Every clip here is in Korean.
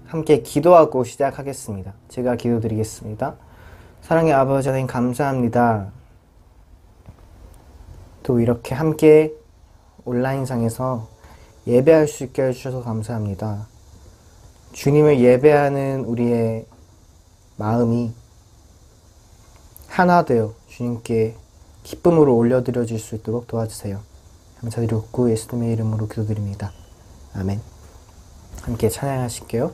함께 기도하고 시작하겠습니다. 제가 기도드리겠습니다. 사랑의 아버지 하나님 감사합니다. 또 이렇게 함께 온라인상에서 예배할 수 있게 해주셔서 감사합니다. 주님을 예배하는 우리의 마음이 하나 되어 주님께 기쁨으로 올려드려질 수 있도록 도와주세요. 감사드리고 예수님의 이름으로 기도드립니다. 아멘. 함께 찬양하실게요.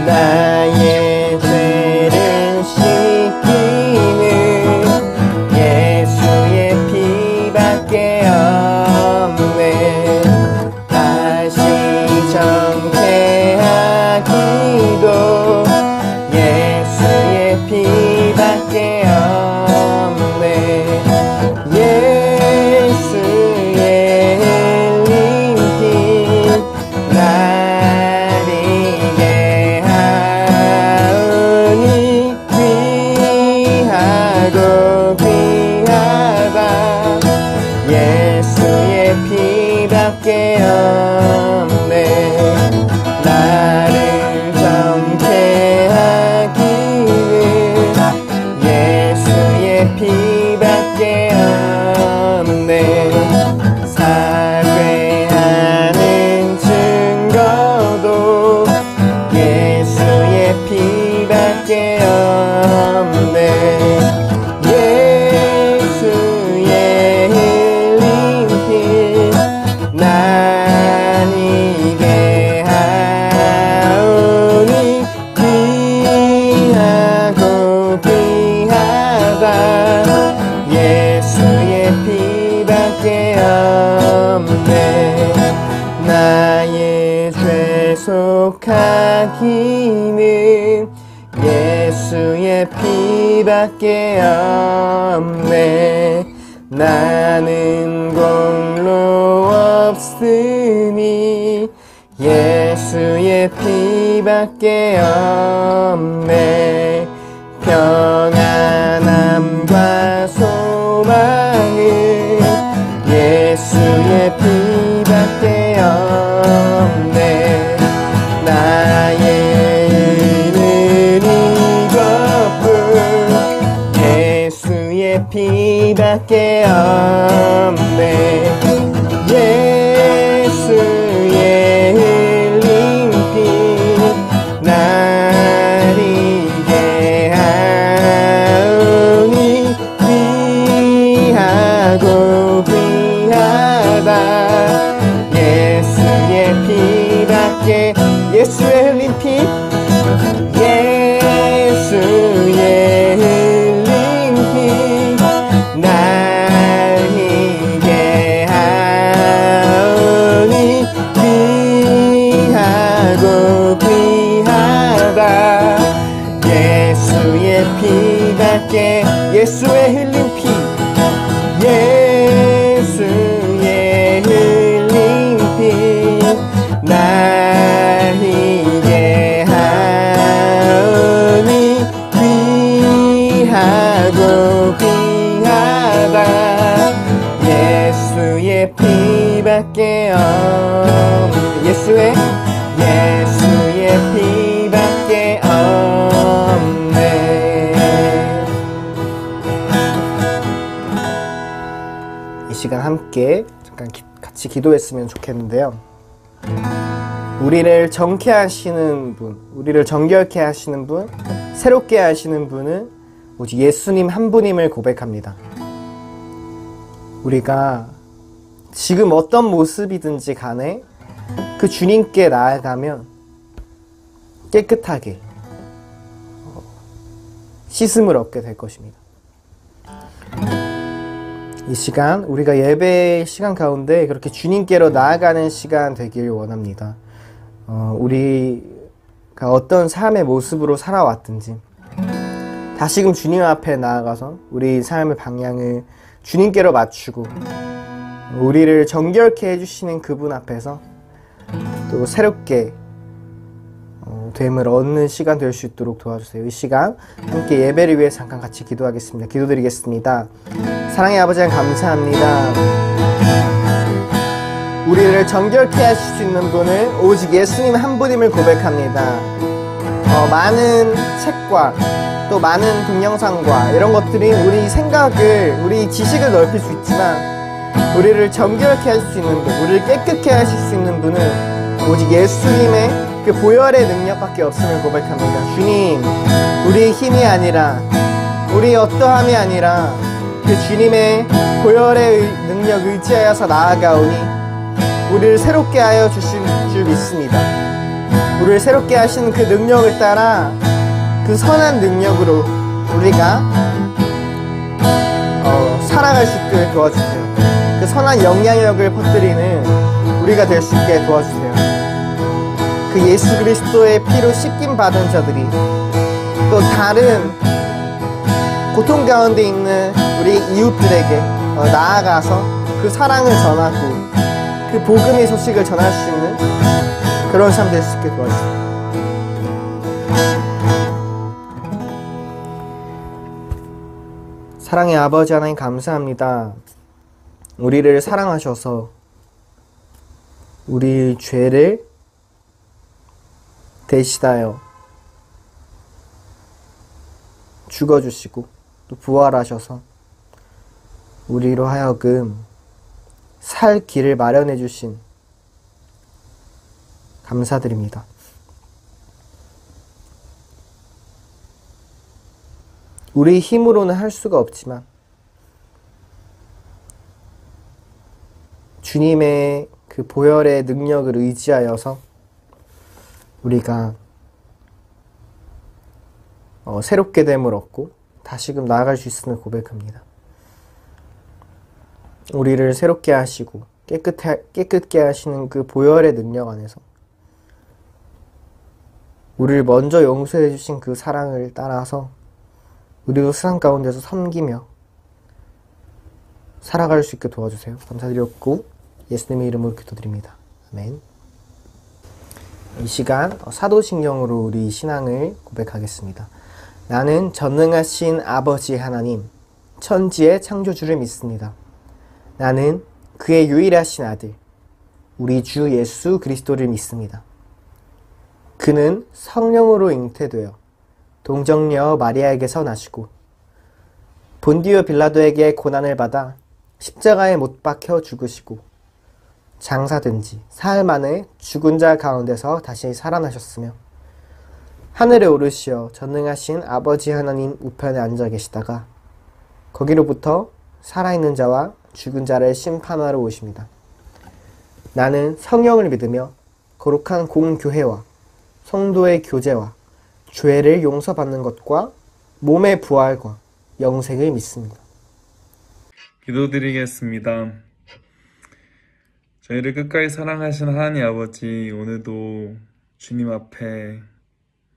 나의 죄를 씻기는 예수의 피밖에 없네. 다시 정죄하기도 예수의 피밖에 없네. 예수의 흘린 피 나리게 하오니 귀하고 귀하다. 예수의 피밖에 없네. 나를 정죄하기는 예수의 피밖에 없네. 사죄하는 증거도 예수의 피밖에 없네. 예수의 흘린 피 나니게 하오니 귀하고 귀하다. 예수의 피밖에 없네. 나의 죄 속하기는 예수의 피밖에 없네. 나는 공로 없으니 예수의 피밖에 없네. 평안함과 소망은 예수의 피밖에 없네. 나의 의는 이것뿐 예수의 피밖에 없네. 예수의 흘린 피 나리게 하오니 귀하고 귀하다. 예수의 피밖에 예수의 흘린 피 예수의 흘린 피 나리게 하오니 귀하고 귀하다. 예수의 피밖에 예수의 흘린 피 예수의 흘린 피 나리게 하오니 귀하고 귀하다. 예수의 피밖에 예수의 피밖에 없네. 이 시간 함께 잠깐 같이 기도했으면 좋겠는데요. 우리를 정케 하시는 분, 우리를 정결케 하시는 분, 새롭게 하시는 분은 오직 예수님 한 분임을 고백합니다. 우리가 지금 어떤 모습이든지 간에 그 주님께 나아가면 깨끗하게 씻음을 얻게 될 것입니다. 이 시간 우리가 예배 시간 가운데 그렇게 주님께로 나아가는 시간 되길 원합니다. 우리가 어떤 삶의 모습으로 살아왔든지 다시금 주님 앞에 나아가서 우리 삶의 방향을 주님께로 맞추고 우리를 정결케 해주시는 그분 앞에서 또 새롭게 됨을 얻는 시간 될 수 있도록 도와주세요. 이 시간 함께 예배를 위해 잠깐 같이 기도하겠습니다. 기도드리겠습니다. 사랑의 아버지 하나님 감사합니다. 우리를 정결케 하실 수 있는 분은 오직 예수님 한 분임을 고백합니다. 많은 책과 또 많은 동영상과 이런 것들이 우리 생각을, 우리 지식을 넓힐 수 있지만 우리를 정결케 할 수 있는 분, 우리를 깨끗게 하실 수 있는 분은 오직 예수님의 그 보혈의 능력밖에 없음을 고백합니다. 주님, 우리의 힘이 아니라, 우리 어떠함이 아니라 그 주님의 보혈의 능력 의지하여서 나아가오니 우리를 새롭게 하여 주실 줄 믿습니다. 우리를 새롭게 하시는 그 능력을 따라 그 선한 능력으로 우리가 살아갈 수 있게 도와주세요. 그 선한 영향력을 퍼뜨리는 우리가 될 수 있게 도와주세요. 그 예수 그리스도의 피로 씻김 받은 자들이 또 다른 고통 가운데 있는 우리 이웃들에게 나아가서 그 사랑을 전하고 그 복음의 소식을 전할 수 있는 그런 삶 될 수 있게 도와주세요. 사랑의 아버지 하나님 감사합니다. 우리를 사랑하셔서 우리 죄를 대신하여 죽어주시고 또 부활하셔서 우리로 하여금 살 길을 마련해 주신 감사드립니다. 우리 힘으로는 할 수가 없지만 주님의 그 보혈의 능력을 의지하여서 우리가 새롭게 됨을 얻고 다시금 나아갈 수 있음을 고백합니다. 우리를 새롭게 하시고 깨끗게 하시는 그 보혈의 능력 안에서 우리를 먼저 용서해 주신 그 사랑을 따라서 우리도 세상 가운데서 섬기며 살아갈 수 있게 도와주세요. 감사드렸고 예수님의 이름으로 기도드립니다. 아멘. 이 시간 사도신경으로 우리 신앙을 고백하겠습니다. 나는 전능하신 아버지 하나님, 천지의 창조주를 믿습니다. 나는 그의 유일하신 아들, 우리 주 예수 그리스도를 믿습니다. 그는 성령으로 잉태되어 동정녀 마리아에게서 나시고 본디오 빌라도에게 고난을 받아 십자가에 못 박혀 죽으시고 장사된 지 사흘 만에 죽은 자 가운데서 다시 살아나셨으며 하늘에 오르시어 전능하신 아버지 하나님 우편에 앉아 계시다가 거기로부터 살아있는 자와 죽은 자를 심판하러 오십니다. 나는 성령을 믿으며 거룩한 공교회와 성도의 교제와 죄를 용서받는 것과 몸의 부활과 영생을 믿습니다. 기도드리겠습니다. 저희를 끝까지 사랑하신 하나님 아버지, 오늘도 주님 앞에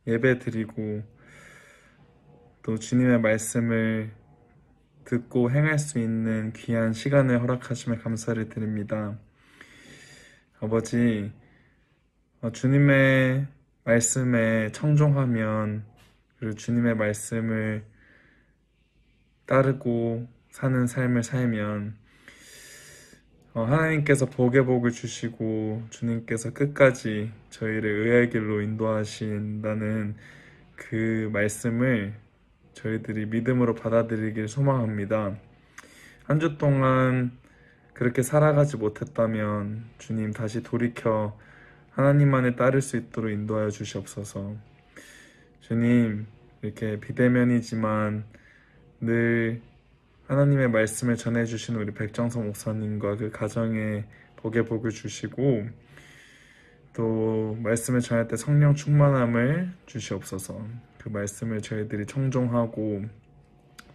예배드리고 또 주님의 말씀을 듣고 행할 수 있는 귀한 시간을 허락하시며 감사를 드립니다. 아버지, 주님의 말씀에 청종하면, 그리고 주님의 말씀을 따르고 사는 삶을 살면 하나님께서 복의 복을 주시고 주님께서 끝까지 저희를 의의 길로 인도하신다는 그 말씀을 저희들이 믿음으로 받아들이길 소망합니다. 한 주 동안 그렇게 살아가지 못했다면 주님 다시 돌이켜 하나님만을 따를 수 있도록 인도하여 주시옵소서. 주님, 이렇게 비대면이지만 늘 하나님의 말씀을 전해주신 우리 백정성 목사님과 그 가정에 복의 복을 주시고 또 말씀을 전할 때 성령 충만함을 주시옵소서. 그 말씀을 저희들이 청종하고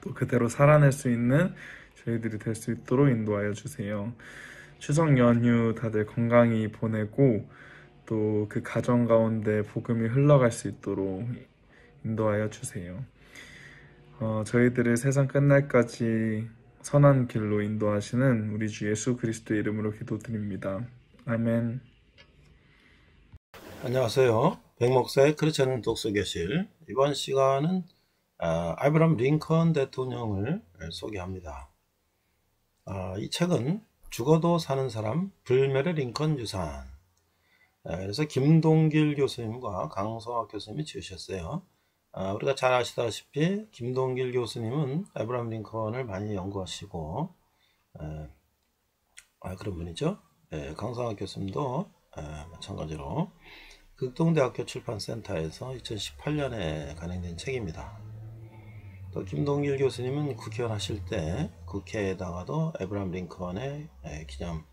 또 그대로 살아낼 수 있는 저희들이 될 수 있도록 인도하여 주세요. 추석 연휴 다들 건강히 보내고 또 그 가정 가운데 복음이 흘러갈 수 있도록 인도하여 주세요. 저희들을 세상 끝날까지 선한 길로 인도하시는 우리 주 예수 그리스도의 이름으로 기도드립니다. 아멘. 안녕하세요. 백목사의 크리스천 독서교실. 이번 시간은 아브라함 링컨 대통령을 소개합니다. 이 책은 죽어도 사는 사람 불멸의 링컨 유산. 그래서 김동길 교수님과 강성학 교수님이 지으셨어요. 우리가 잘 아시다시피 김동길 교수님은 아브라함 링컨을 많이 연구하시고 그런 분이죠. 강성학 교수님도 마찬가지로 극동대학교 출판센터에서 2018년에 간행된 책입니다. 또 김동길 교수님은 국회의원 하실 때 국회에다가도 에브라함 링컨의 기념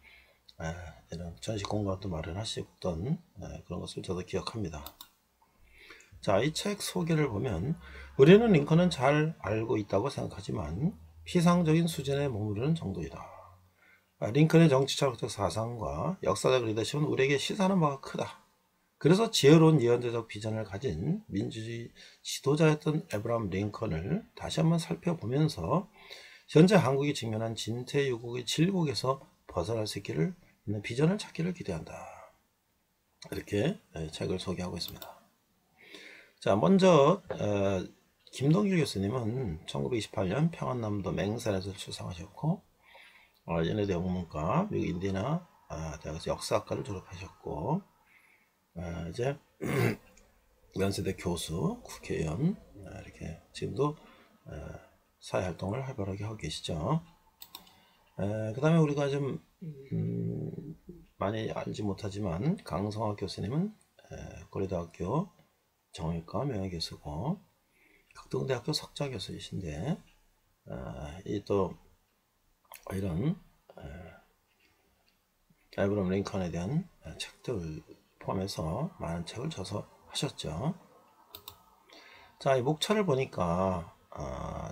이런 전시 공간도 마련하셨던 그런 것을 저도 기억합니다. 자, 이 책 소개를 보면 우리는 링컨은 잘 알고 있다고 생각하지만 피상적인 수준에 머무르는 정도이다. 링컨의 정치철학적 사상과 역사적 리더십은 우리에게 시사하는 바가 크다. 그래서 지혜로운 예언자적 비전을 가진 민주주의 지도자였던 에브라함 링컨을 다시 한번 살펴보면서 현재 한국이 직면한 진퇴유국의 질곡에서 벗어날 수 있는 비전을 찾기를 기대한다. 이렇게 책을 소개하고 있습니다. 자, 먼저 김동길 교수님은 1928년 평안남도 맹산에서 출생하셨고 연세대 영문과 미국 인디애나 대학에서 역사학과를 졸업하셨고 이제 연세대 교수, 국회의원 이렇게 지금도 사회활동을 활발하게 하고 계시죠. 그 다음에 우리가 좀 많이 알지 못하지만 강성학 교수님은 고려대학교 정형외과 명예교수고 극동대학교 석좌교수이신데 이 또 이런 에브라함 링컨에 대한 책들을 포함해서 많은 책을 저서 하셨죠. 자, 이 목차를 보니까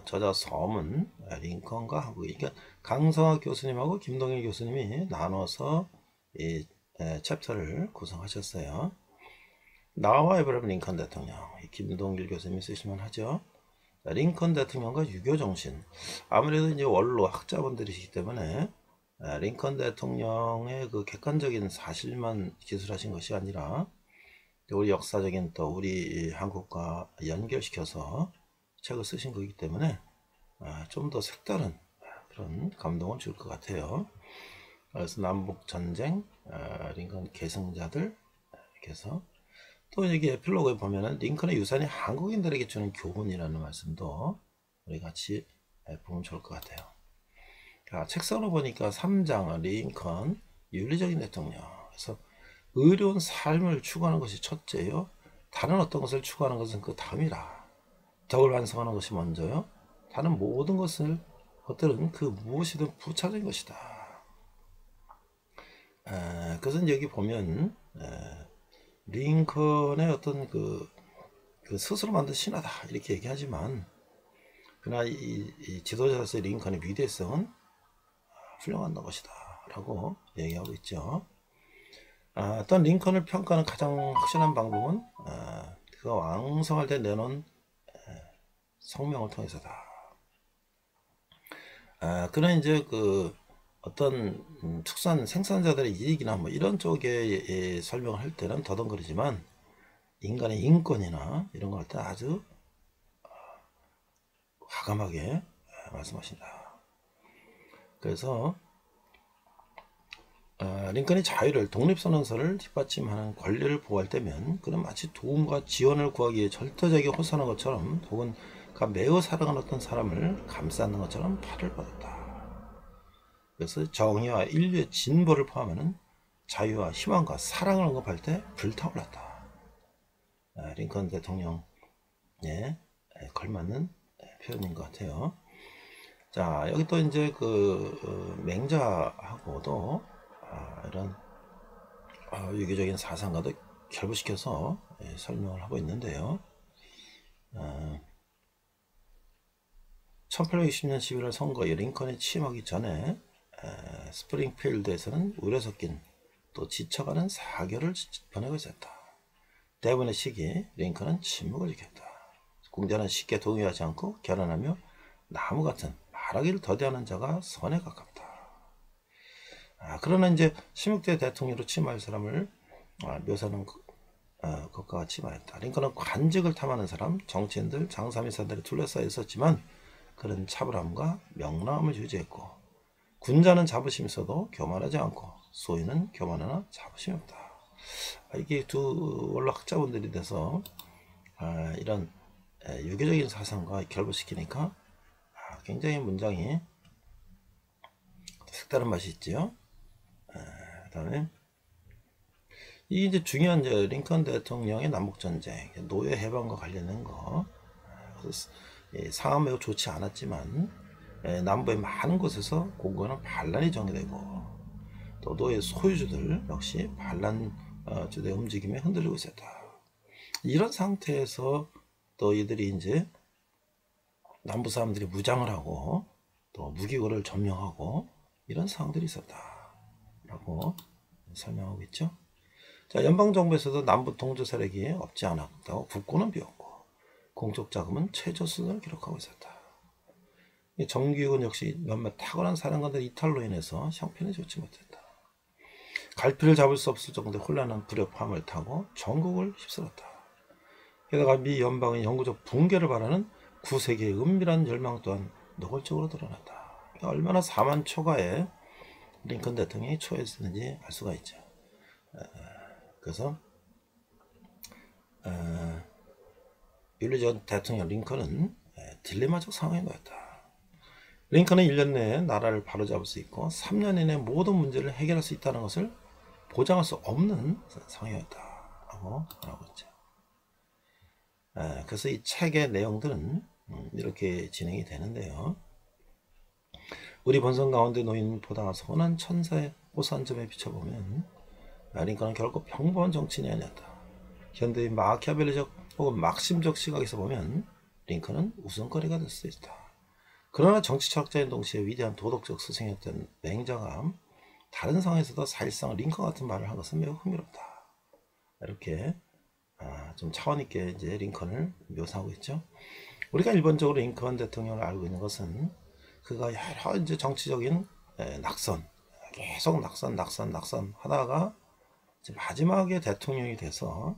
저자 섬은 링컨과 한국이, 그러니까 강성학 교수님하고 김동일 교수님이 나눠서 이 챕터를 구성하셨어요. 나와 에브라함 링컨 대통령, 김동길 교수님이 쓰시면 하죠. 링컨 대통령과 유교 정신. 아무래도 이제 원로 학자분들이시기 때문에 링컨 대통령의 그 객관적인 사실만 기술하신 것이 아니라 우리 역사적인 또 우리 한국과 연결시켜서 책을 쓰신 거기 때문에 좀 더 색다른 그런 감동을 줄 것 같아요. 그래서 남북전쟁, 링컨 계승자들 이렇게 해서 또 여기 에필로그에 보면은 링컨의 유산이 한국인들에게 주는 교훈이라는 말씀도 우리 같이 보면 좋을 것 같아요. 책상으로 보니까 3장 링컨 윤리적인 대통령. 그래서 의로운 삶을 추구하는 것이 첫째요. 다른 어떤 것을 추구하는 것은 그 다음이라. 덕을 완성하는 것이 먼저요. 다른 모든 것들은 그 무엇이든 부차적인 것이다. 그것은 여기 보면 링컨의 어떤 그 스스로 만든 신화다 이렇게 얘기하지만 그러나 이 지도자로서의 링컨의 위대성은 훌륭한 것이다 라고 얘기하고 있죠. 또한 링컨을 평가하는 가장 확실한 방법은 그가 왕성할 때 내놓은 성명을 통해서다. 그는 이제 그 어떤 축산 생산자들의 이익이나 뭐 이런 쪽에 설명을 할 때는 더듬거리지만 인간의 인권이나 이런 거 할 때 아주 과감하게 말씀하신다. 그래서 링컨이 자유를 독립선언서를 뒷받침하는 권리를 보호할 때면 그는 마치 도움과 지원을 구하기 위해 절대적인 호소하는 것처럼 혹은 그가 매우 사랑하는 어떤 사람을 감싸는 것처럼 팔을 뻗었다. 그래서 정의와 인류의 진보를 포함하는 자유와 희망과 사랑을 언급할 때 불타올랐다. 링컨 대통령에 걸맞는 표현인 것 같아요. 자, 여기 또 이제 그 맹자하고도 이런 유교적인 사상과도 결부시켜서 설명을 하고 있는데요. 1860년 11월 선거에 링컨이 취임하기 전에 스프링필드에서는 우려 섞인 또 지쳐가는 사결을 보내고 있었다. 대부분의 시기 링컨은 침묵을 지켰다. 공자는 쉽게 동의하지 않고 결혼하며 나무 같은 말하기를 더디하는 자가 선에 가깝다. 그러나 이제 16대 대통령으로 취임할 사람을 묘사하는 것과 같이 말했다. 링컨은 관직을 탐하는 사람, 정치인들, 장사미사들이 둘러싸여 있었지만 그런 차분함과 명랑함을 유지했고 군자는 자부심이 있어도 교만하지 않고 소인은 교만하나 자부심이 없다. 이게 두 원로 학자분들이 돼서 이런 유교적인 사상과 결부시키니까 굉장히 문장이 색다른 맛이 있지요. 그 다음에 이게 이제 중요한 링컨 대통령의 남북전쟁, 노예 해방과 관련된 거. 상황 매우 좋지 않았지만 남부의 많은 곳에서 공고는 반란이 전개되고 또 노예 소유주들 역시 반란주의 움직임에 흔들리고 있었다. 이런 상태에서 또 이들이 이제 남부 사람들이 무장을 하고 또 무기고를 점령하고 이런 상황들이 있었다라고 설명하고 있죠. 자, 연방정부에서도 남부 동조 세력이 없지 않았다고 국고는 비었고 공적 자금은 최저 수준을 기록하고 있었다. 정규군 역시 몇몇 탁월한 사령관들 이탈로 인해서 형편이 좋지 못했다. 갈피를 잡을 수 없을 정도의 혼란한 불협화음을 타고 전국을 휩쓸었다. 게다가 미 연방의 영구적 붕괴를 바라는 구세계의 은밀한 열망 또한 노골적으로 드러났다. 얼마나 사만 초가에 링컨 대통령이 초했는지 알 수가 있죠. 그래서 윤리적 대통령 링컨은 딜레마적 상황에 놓였다. 링컨은 1년 내에 나라를 바로잡을 수 있고 3년 이내 모든 문제를 해결할 수 있다는 것을 보장할 수 없는 상황이었다라고 말하고 있죠. 그래서 이 책의 내용들은 이렇게 진행이 되는데요. 우리 본성 가운데 놓인 보다 선한 천사의 호산점에 비춰보면 링컨은 결코 평범한 정치인이 아니었다. 현대의 마키아벨리적 혹은 막심적 시각에서 보면 링컨은 웃음거리가 될 수 있다. 그러나 정치 철학자인 동시에 위대한 도덕적 스승이었던 맹자가 다른 상황에서도 사실상 링컨 같은 말을 한 것은 매우 흥미롭다. 이렇게 좀 차원 있게 이제 링컨을 묘사하고 있죠. 우리가 일반적으로 링컨 대통령을 알고 있는 것은 그가 여러 이제 정치적인 낙선, 계속 낙선 하다가 이제 마지막에 대통령이 돼서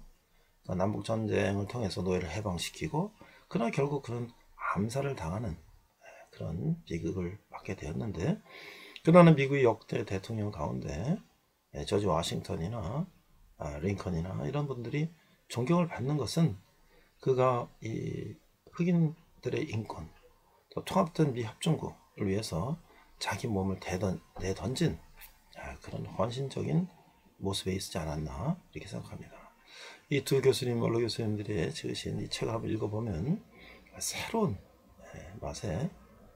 남북 전쟁을 통해서 노예를 해방시키고 그러나 결국 그런 암살을 당하는 그런 비극을 맞게 되었는데, 그러나 미국의 역대 대통령 가운데 조지 워싱턴이나 링컨이나 이런 분들이 존경을 받는 것은 그가 이 흑인들의 인권, 또 통합된 미 협중국을 위해서 자기 몸을 내던진 그런 헌신적인 모습에 있지 않았나 이렇게 생각합니다. 이 두 교수님, 원로 교수님들이 지으신 이 책을 한번 읽어보면 새로운 맛의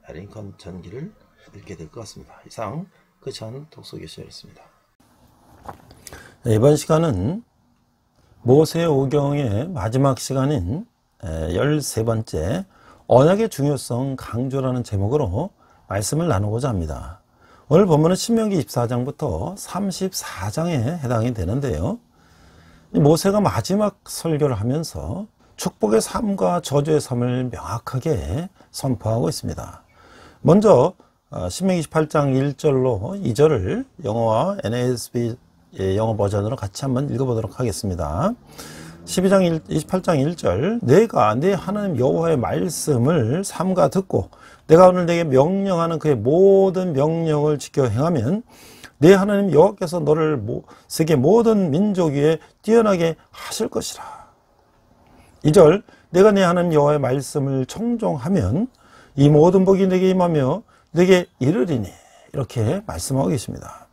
링컨 전기를 읽게 될 것 같습니다. 이상 그찬 독서교실이었습니다. 이번 시간은 모세오경의 마지막 시간인 13번째 언약의 중요성 강조라는 제목으로 말씀을 나누고자 합니다. 오늘 본문은 신명기 24장부터 34장에 해당이 되는데요. 모세가 마지막 설교를 하면서 축복의 삶과 저주의 삶을 명확하게 선포하고 있습니다. 먼저 신명기 28장 1절로 2절을 영어와 NASB 영어 버전으로 같이 한번 읽어보도록 하겠습니다. 28장 1절, 내가 내 하나님 여호와의 말씀을 삼가 듣고 내가 오늘 내게 명령하는 그의 모든 명령을 지켜 행하면 내 하나님 여호와께서 너를 세계 모든 민족 위에 뛰어나게 하실 것이라. 2절, 내가 내 하나님 여호와의 말씀을 청종하면 이 모든 복이 내게 임하며 내게 이르리니. 이렇게 말씀하고 계십니다.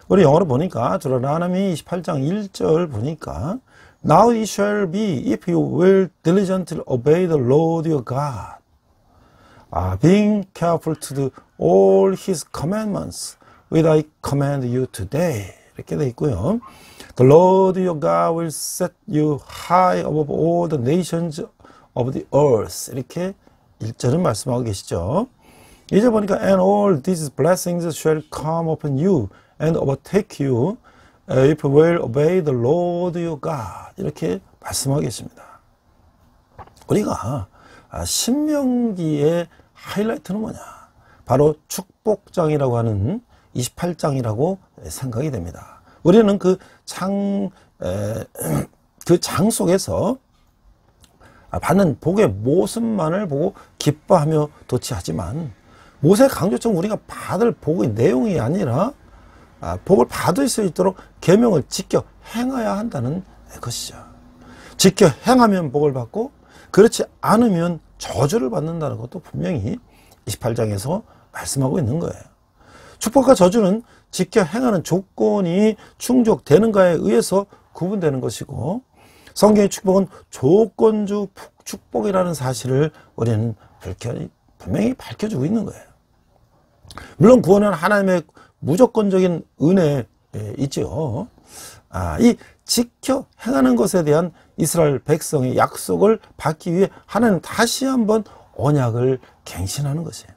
우리 영어로 보니까 deuteronomy 28장 1절 보니까 Now it shall be if you will diligently obey the Lord your God, being careful to do all his commandments which I command you today. 이렇게 되어 있고요. The Lord your God will set you high above all the nations of the earth. 이렇게 1절은 말씀하고 계시죠. 이제 보니까 And all these blessings shall come upon you and overtake you if you will obey the Lord your God. 이렇게 말씀하고 계십니다. 우리가 신명기의 하이라이트는 뭐냐? 바로 축복장이라고 하는 28장이라고 생각이 됩니다. 우리는 그 그 장 속에서 받는 복의 모습만을 보고 기뻐하며 도취하지만 모세의 강조점 우리가 받을 복의 내용이 아니라 복을 받을 수 있도록 계명을 지켜 행해야 한다는 것이죠. 지켜 행하면 복을 받고 그렇지 않으면 저주를 받는다는 것도 분명히 28장에서 말씀하고 있는 거예요. 축복과 저주는 지켜 행하는 조건이 충족되는가에 의해서 구분되는 것이고 성경의 축복은 조건주 축복이라는 사실을 우리는 분명히 밝혀주고 있는 거예요. 물론 구원은 하나님의 무조건적인 은혜이죠. 이 지켜 행하는 것에 대한 이스라엘 백성의 약속을 받기 위해 하나님 다시 한번 언약을 갱신하는 것이에요.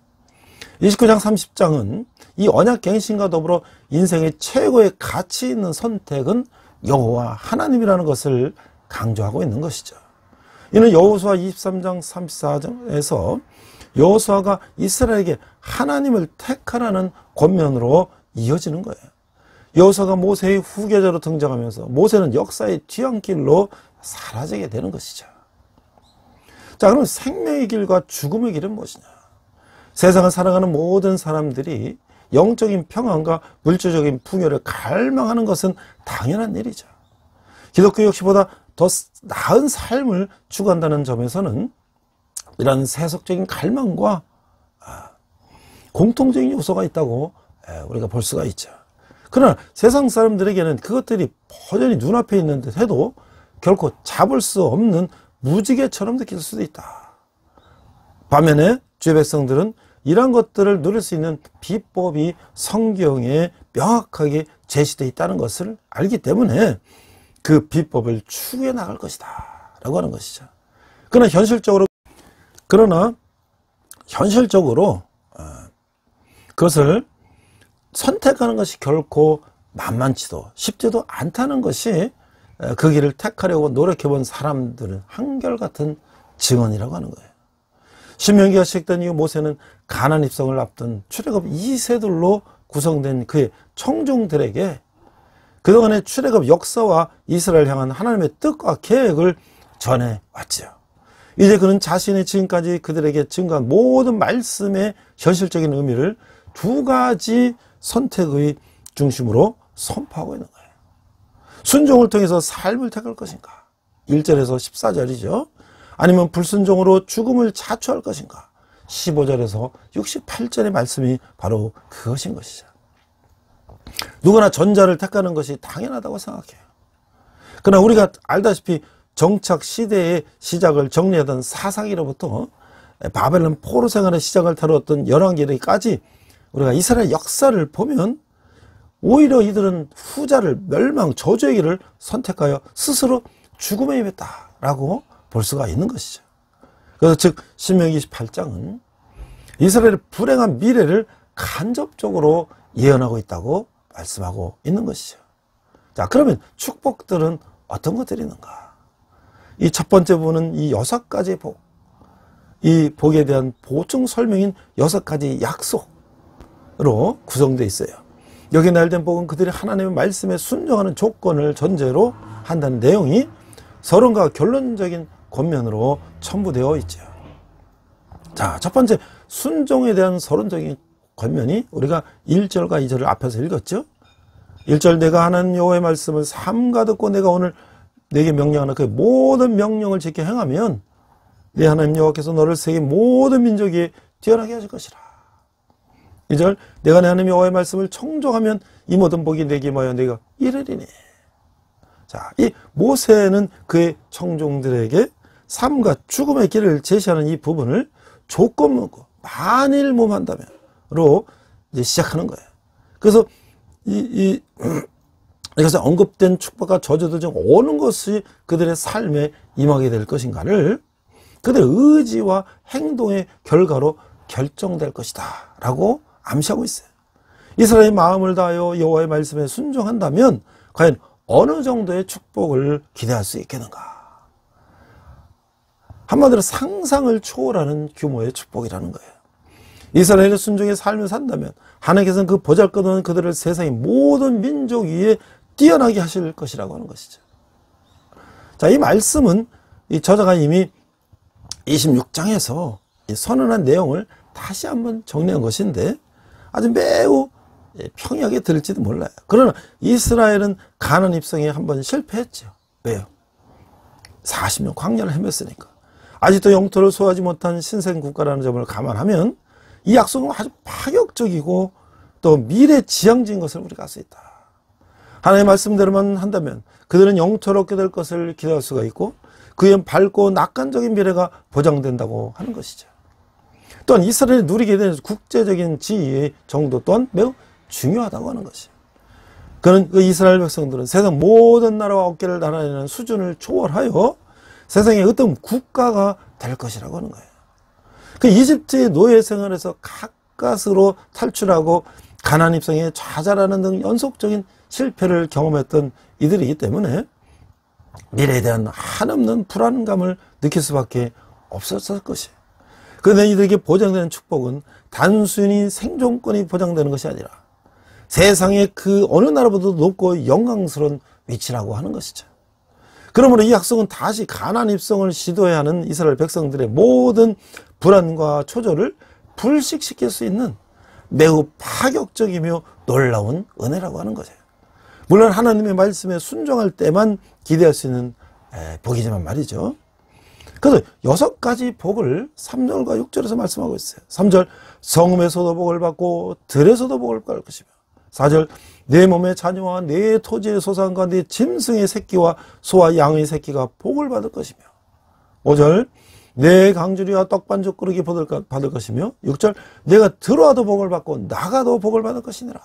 29장 30장은 이 언약 갱신과 더불어 인생의 최고의 가치 있는 선택은 여호와 하나님이라는 것을 강조하고 있는 것이죠. 이는 여호수아 23장 34장에서 여호수아가 이스라엘에게 하나님을 택하라는 권면으로 이어지는 거예요. 여호수아가 모세의 후계자로 등장하면서 모세는 역사의 뒤안길로 사라지게 되는 것이죠. 자, 그럼 생명의 길과 죽음의 길은 무엇이냐? 세상을 살아가는 모든 사람들이 영적인 평안과 물질적인 풍요를 갈망하는 것은 당연한 일이죠. 기독교 역시보다 더 나은 삶을 추구한다는 점에서는 이런 세속적인 갈망과 공통적인 요소가 있다고 우리가 볼 수가 있죠. 그러나 세상 사람들에게는 그것들이 버전히 눈앞에 있는데 해도 결코 잡을 수 없는 무지개처럼 느낄 수도 있다. 반면에 주의 백성들은 이러한 것들을 누릴 수 있는 비법이 성경에 명확하게 제시되어 있다는 것을 알기 때문에 그 비법을 추구해 나갈 것이다 라고 하는 것이죠. 그러나 현실적으로 그것을 선택하는 것이 결코 만만치도 쉽지도 않다는 것이 그 길을 택하려고 노력해본 사람들은 한결같은 증언이라고 하는 거예요. 신명기가 시작된 이후 모세는 가나안 입성을 앞둔 출애굽 2세들로 구성된 그의 청중들에게 그동안의 출애굽 역사와 이스라엘 향한 하나님의 뜻과 계획을 전해왔죠. 이제 그는 자신이 지금까지 그들에게 증거한 모든 말씀의 현실적인 의미를 두 가지 선택의 중심으로 선포하고 있는 거예요. 순종을 통해서 삶을 택할 것인가? 1절에서 14절이죠. 아니면 불순종으로 죽음을 자초할 것인가? 15절에서 68절의 말씀이 바로 그것인 것이죠. 누구나 전자를 택하는 것이 당연하다고 생각해요. 그러나 우리가 알다시피 정착 시대의 시작을 정리하던 사사기로부터 바벨론 포로 생활의 시작을 다루었던 열왕기까지 우리가 이스라엘 역사를 보면 오히려 이들은 후자를 멸망, 저주의 길을 선택하여 스스로 죽음에 임했다라고 볼 수가 있는 것이죠. 그래서 즉 신명기 28장은 이스라엘의 불행한 미래를 간접적으로 예언하고 있다고 말씀하고 있는 것이죠. 자, 그러면 축복들은 어떤 것들이 있는가? 이 첫 번째 부분은 이 6가지 복, 이 복에 대한 보충 설명인 6가지 약속으로 구성되어 있어요. 여기 나열된 복은 그들이 하나님의 말씀에 순종하는 조건을 전제로 한다는 내용이 서론과 결론적인 권면으로 첨부되어 있죠. 자, 첫 번째 순종에 대한 서론적인 권면이 우리가 1절과 2절을 앞에서 읽었죠. 1절 내가 하나님 여호와의 말씀을 삼가 듣고 내가 오늘 내게 명령하는 그 모든 명령을 지켜 행하면 내 하나님 여호와께서 너를 세계 모든 민족 위에 뛰어나게 하실 것이라. 2절 내가 내 하나님 여호와의 말씀을 청종하면 이 모든 복이 내게 임하여 내가 이르리니. 자, 이 모세는 그의 청중들에게 삶과 죽음의 길을 제시하는 이 부분을 조건 묻고 만일 몸한다면로 이제 시작하는 거예요. 그래서 여기서 언급된 축복과 저주들 중 어느 것이 그들의 삶에 임하게 될 것인가를 그들의 의지와 행동의 결과로 결정될 것이다 라고 암시하고 있어요. 이스라엘의 마음을 다하여 여호와의 말씀에 순종한다면 과연 어느 정도의 축복을 기대할 수 있겠는가? 한마디로 상상을 초월하는 규모의 축복이라는 거예요. 이스라엘의 순종의 삶을 산다면 하나님께서는 그 보잘것없는 그들을 세상의 모든 민족 위에 뛰어나게 하실 것이라고 하는 것이죠. 자, 자, 이 말씀은 이 저자가 이미 26장에서 이 선언한 내용을 다시 한번 정리한 것인데 아주 매우 평이하게 들릴지도 몰라요. 그러나 이스라엘은 가나안 입성에 한번 실패했죠. 왜요? 40년 광야를 헤맸으니까. 아직도 영토를 소화하지 못한 신생국가라는 점을 감안하면 이 약속은 아주 파격적이고 또 미래지향적인 것을 우리가 알 수 있다. 하나님의 말씀대로만 한다면 그들은 영토를 얻게 될 것을 기대할 수가 있고 그의 밝고 낙관적인 미래가 보장된다고 하는 것이죠. 또한 이스라엘이 누리게 되는 국제적인 지위의 정도 또한 매우 중요하다고 하는 것이에요. 그는 그 이스라엘 백성들은 세상 모든 나라와 어깨를 나란히하는 수준을 초월하여 세상의 어떤 국가가 될 것이라고 하는 거예요. 그 이집트의 노예 생활에서 가까스로 탈출하고 가나안 입성에 좌절하는 등 연속적인 실패를 경험했던 이들이기 때문에 미래에 대한 한없는 불안감을 느낄 수밖에 없었을 것이에요. 그런데 이들에게 보장되는 축복은 단순히 생존권이 보장되는 것이 아니라 세상의 그 어느 나라보다도 높고 영광스러운 위치라고 하는 것이죠. 그러므로 이 약속은 다시 가나안 입성을 시도해야 하는 이스라엘 백성들의 모든 불안과 초조를 불식시킬 수 있는 매우 파격적이며 놀라운 은혜라고 하는 거죠. 물론 하나님의 말씀에 순종할 때만 기대할 수 있는 복이지만 말이죠. 그래서 6가지 복을 3절과 6절에서 말씀하고 있어요. 3절, 성읍에서도 복을 받고 들에서도 복을 받을 것이며 4절, 내 몸의 자녀와 내 토지의 소산과 내 짐승의 새끼와 소와 양의 새끼가 복을 받을 것이며 5절, 내 강주리와 떡반죽 그릇이 받을 것이며 6절, 내가 들어와도 복을 받고 나가도 복을 받을 것이니라.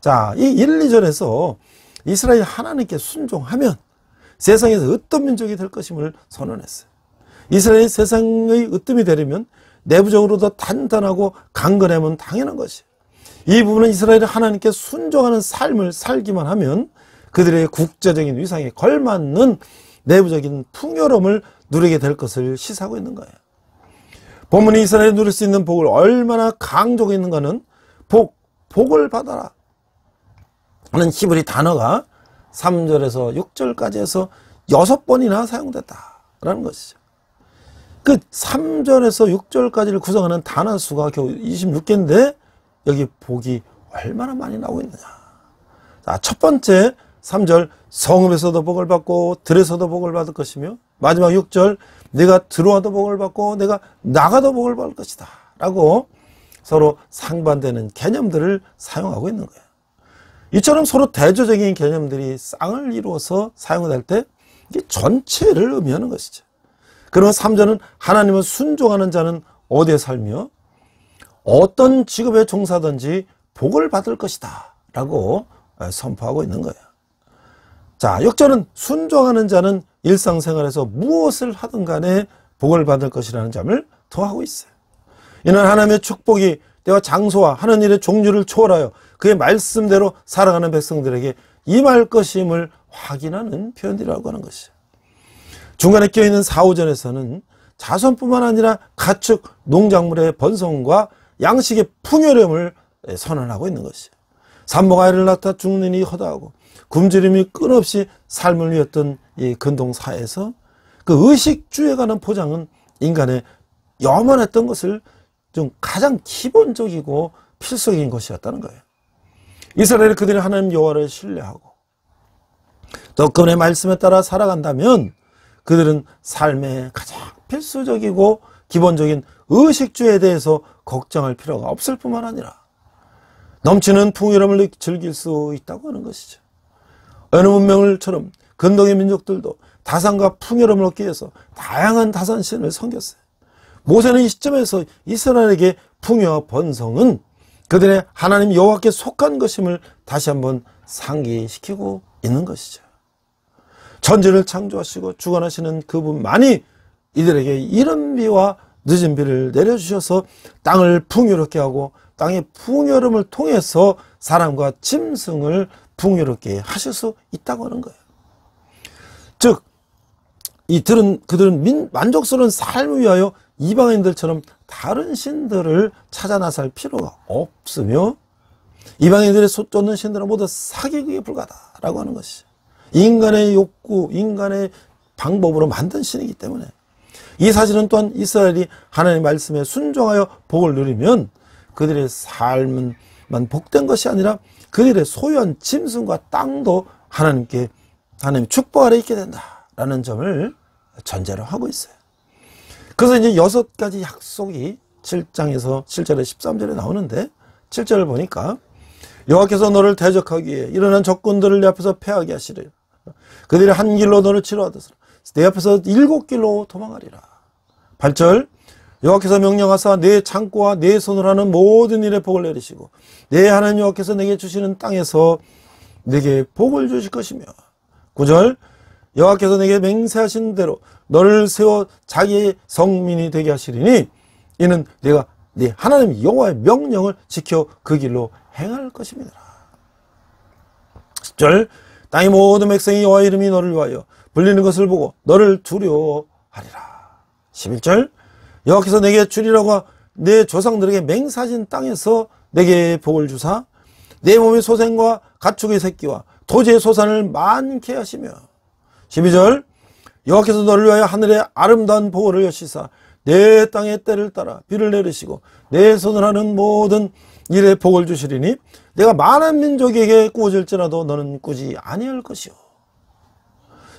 자, 이 1, 2절에서 이스라엘이 하나님께 순종하면 세상에서 어떤 민족이 될 것임을 선언했어요. 이스라엘이 세상의 으뜸이 되려면 내부적으로 더 단단하고 강건하면 당연한 것이에요. 이 부분은 이스라엘이 하나님께 순종하는 삶을 살기만 하면 그들의 국제적인 위상에 걸맞는 내부적인 풍요로움을 누리게 될 것을 시사하고 있는 거예요. 본문이 이스라엘이 누릴 수 있는 복을 얼마나 강조하고 있는가는 복을 받아라 하는 히브리 단어가 3절에서 6절까지 해서 6번이나 사용됐다라는 것이죠. 그 3절에서 6절까지를 구성하는 단어 수가 겨우 26개인데 여기 복이 얼마나 많이 나오고 있느냐. 자, 첫 번째 3절, 성읍에서도 복을 받고 들에서도 복을 받을 것이며 마지막 6절, 내가 들어와도 복을 받고 내가 나가도 복을 받을 것이다 라고 서로 상반되는 개념들을 사용하고 있는 거예요. 이처럼 서로 대조적인 개념들이 쌍을 이루어서 사용될 때 이게 전체를 의미하는 것이죠. 그러면 3절은 하나님을 순종하는 자는 어디에 살며 어떤 직업에 종사하든지 복을 받을 것이다 라고 선포하고 있는 거예요. 자, 6절은 순종하는 자는 일상생활에서 무엇을 하든 간에 복을 받을 것이라는 점을 더하고 있어요. 이는 하나님의 축복이 때와 장소와 하는 일의 종류를 초월하여 그의 말씀대로 살아가는 백성들에게 임할 것임을 확인하는 표현이라고 하는 것이죠. 중간에 껴있는 4, 5절에서는 자손뿐만 아니라 가축, 농작물의 번성과 양식의 풍요로움을 선언하고 있는 것이죠. 산모가 아이를 낳다 죽는 이 허다하고 굶주림이 끊없이 삶을 위했던 이 근동사에서 그 의식주에 관한 포장은 인간의 염원했던 것을 좀 가장 기본적이고 필수적인 것이었다는 거예요. 이스라엘이 그들이 하나님 여호와를 신뢰하고 또 그분의 말씀에 따라 살아간다면 그들은 삶의 가장 필수적이고 기본적인 의식주에 대해서 걱정할 필요가 없을 뿐만 아니라 넘치는 풍요로움을 즐길 수 있다고 하는 것이죠. 어느 문명을처럼 근동의 민족들도 다산과 풍요로움을 얻기 위해서 다양한 다산신을 섬겼어요. 모세는 이 시점에서 이스라엘에게 풍요와 번성은 그들의 하나님 여호와께 속한 것임을 다시 한번 상기시키고 있는 것이죠. 천지를 창조하시고 주관하시는 그분만이 이들에게 이른 비와 늦은 비를 내려주셔서 땅을 풍요롭게 하고 땅의 풍요로움을 통해서 사람과 짐승을 풍요롭게 하실 수 있다고 하는 거예요. 즉, 그들은 만족스러운 삶을 위하여 이방인들처럼 다른 신들을 찾아 나설 필요가 없으며 이방인들의 쫓는 신들은 모두 사기극에 불과하다라고 하는 것이죠. 인간의 욕구, 인간의 방법으로 만든 신이기 때문에 이 사실은 또한 이스라엘이 하나님의 말씀에 순종하여 복을 누리면 그들의 삶은 복된 것이 아니라 그들의 소유한 짐승과 땅도 하나님 축복 아래 있게 된다라는 점을 전제로 하고 있어요. 그래서 이제 6가지 약속이 7장에서 7절에 13절에 나오는데 7절을 보니까 여호와께서 너를 대적하기 위해 일어난 적군들을 내 앞에서 패하게 하시리라. 그들이 한 길로 너를 치러하듯으로 내 앞에서 7길로 도망하리라. 8절 여호와께서 명령하사 내 창고와 내 손으로 하는 모든 일에 복을 내리시고 내 하나님 여호와께서 내게 주시는 땅에서 내게 복을 주실 것이며 9절 여호와께서 내게 맹세하신 대로 너를 세워 자기의 성민이 되게 하시리니 이는 내가 네 하나님 여호와의 명령을 지켜 그 길로 행할 것입니다. 10절 땅의 모든 백성이 여호와의 이름이 너를 위하여 불리는 것을 보고 너를 두려워하리라. 11절 여호와께서 내게 주리라고 내 조상들에게 맹세하신 땅에서 내게 복을 주사 내 몸의 소생과 가축의 새끼와 토지의 소산을 많게 하시며 12절 여호와께서 너를 위하여 하늘의 아름다운 보호를 여시사 내 땅의 때를 따라 비를 내리시고 내 손을 하는 모든 일에 복을 주시리니 내가 많은 민족에게 꾸어질지라도 너는 꾸지 아니할 것이요.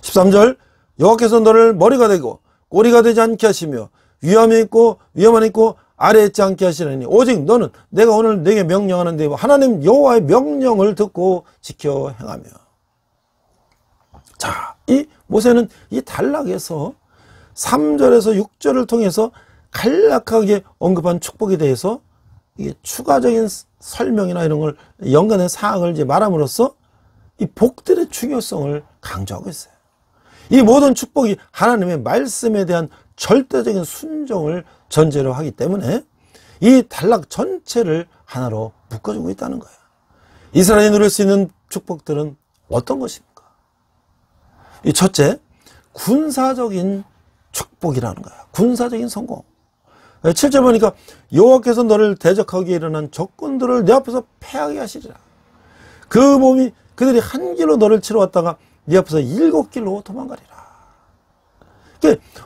13절 여호와께서 너를 머리가 되고 꼬리가 되지 않게 하시며 위험한 있고 아래에 있지 않게 하시려니 오직 너는 내가 오늘 내게 명령하는 대로 하나님 여호와의 명령을 듣고 지켜 행하며. 자, 이 모세는 이 단락에서 3절에서 6절을 통해서 간략하게 언급한 축복에 대해서 이게 추가적인 설명이나 이런 걸 연관된 사항을 이제 말함으로써 이 복들의 중요성을 강조하고 있어요. 이 모든 축복이 하나님의 말씀에 대한 절대적인 순종을 전제로 하기 때문에 이 단락 전체를 하나로 묶어주고 있다는 거예요. 이스라엘이 누릴 수 있는 축복들은 어떤 것입니까? 이 첫째, 군사적인 축복이라는 거야. 군사적인 성공. 7절 보니까 여호와께서 너를 대적하기에 일어난 적군들을 내 앞에서 패하게 하시리라. 그 몸이 그들이 한 길로 너를 치러 왔다가 네 앞에서 7길로 도망가리라.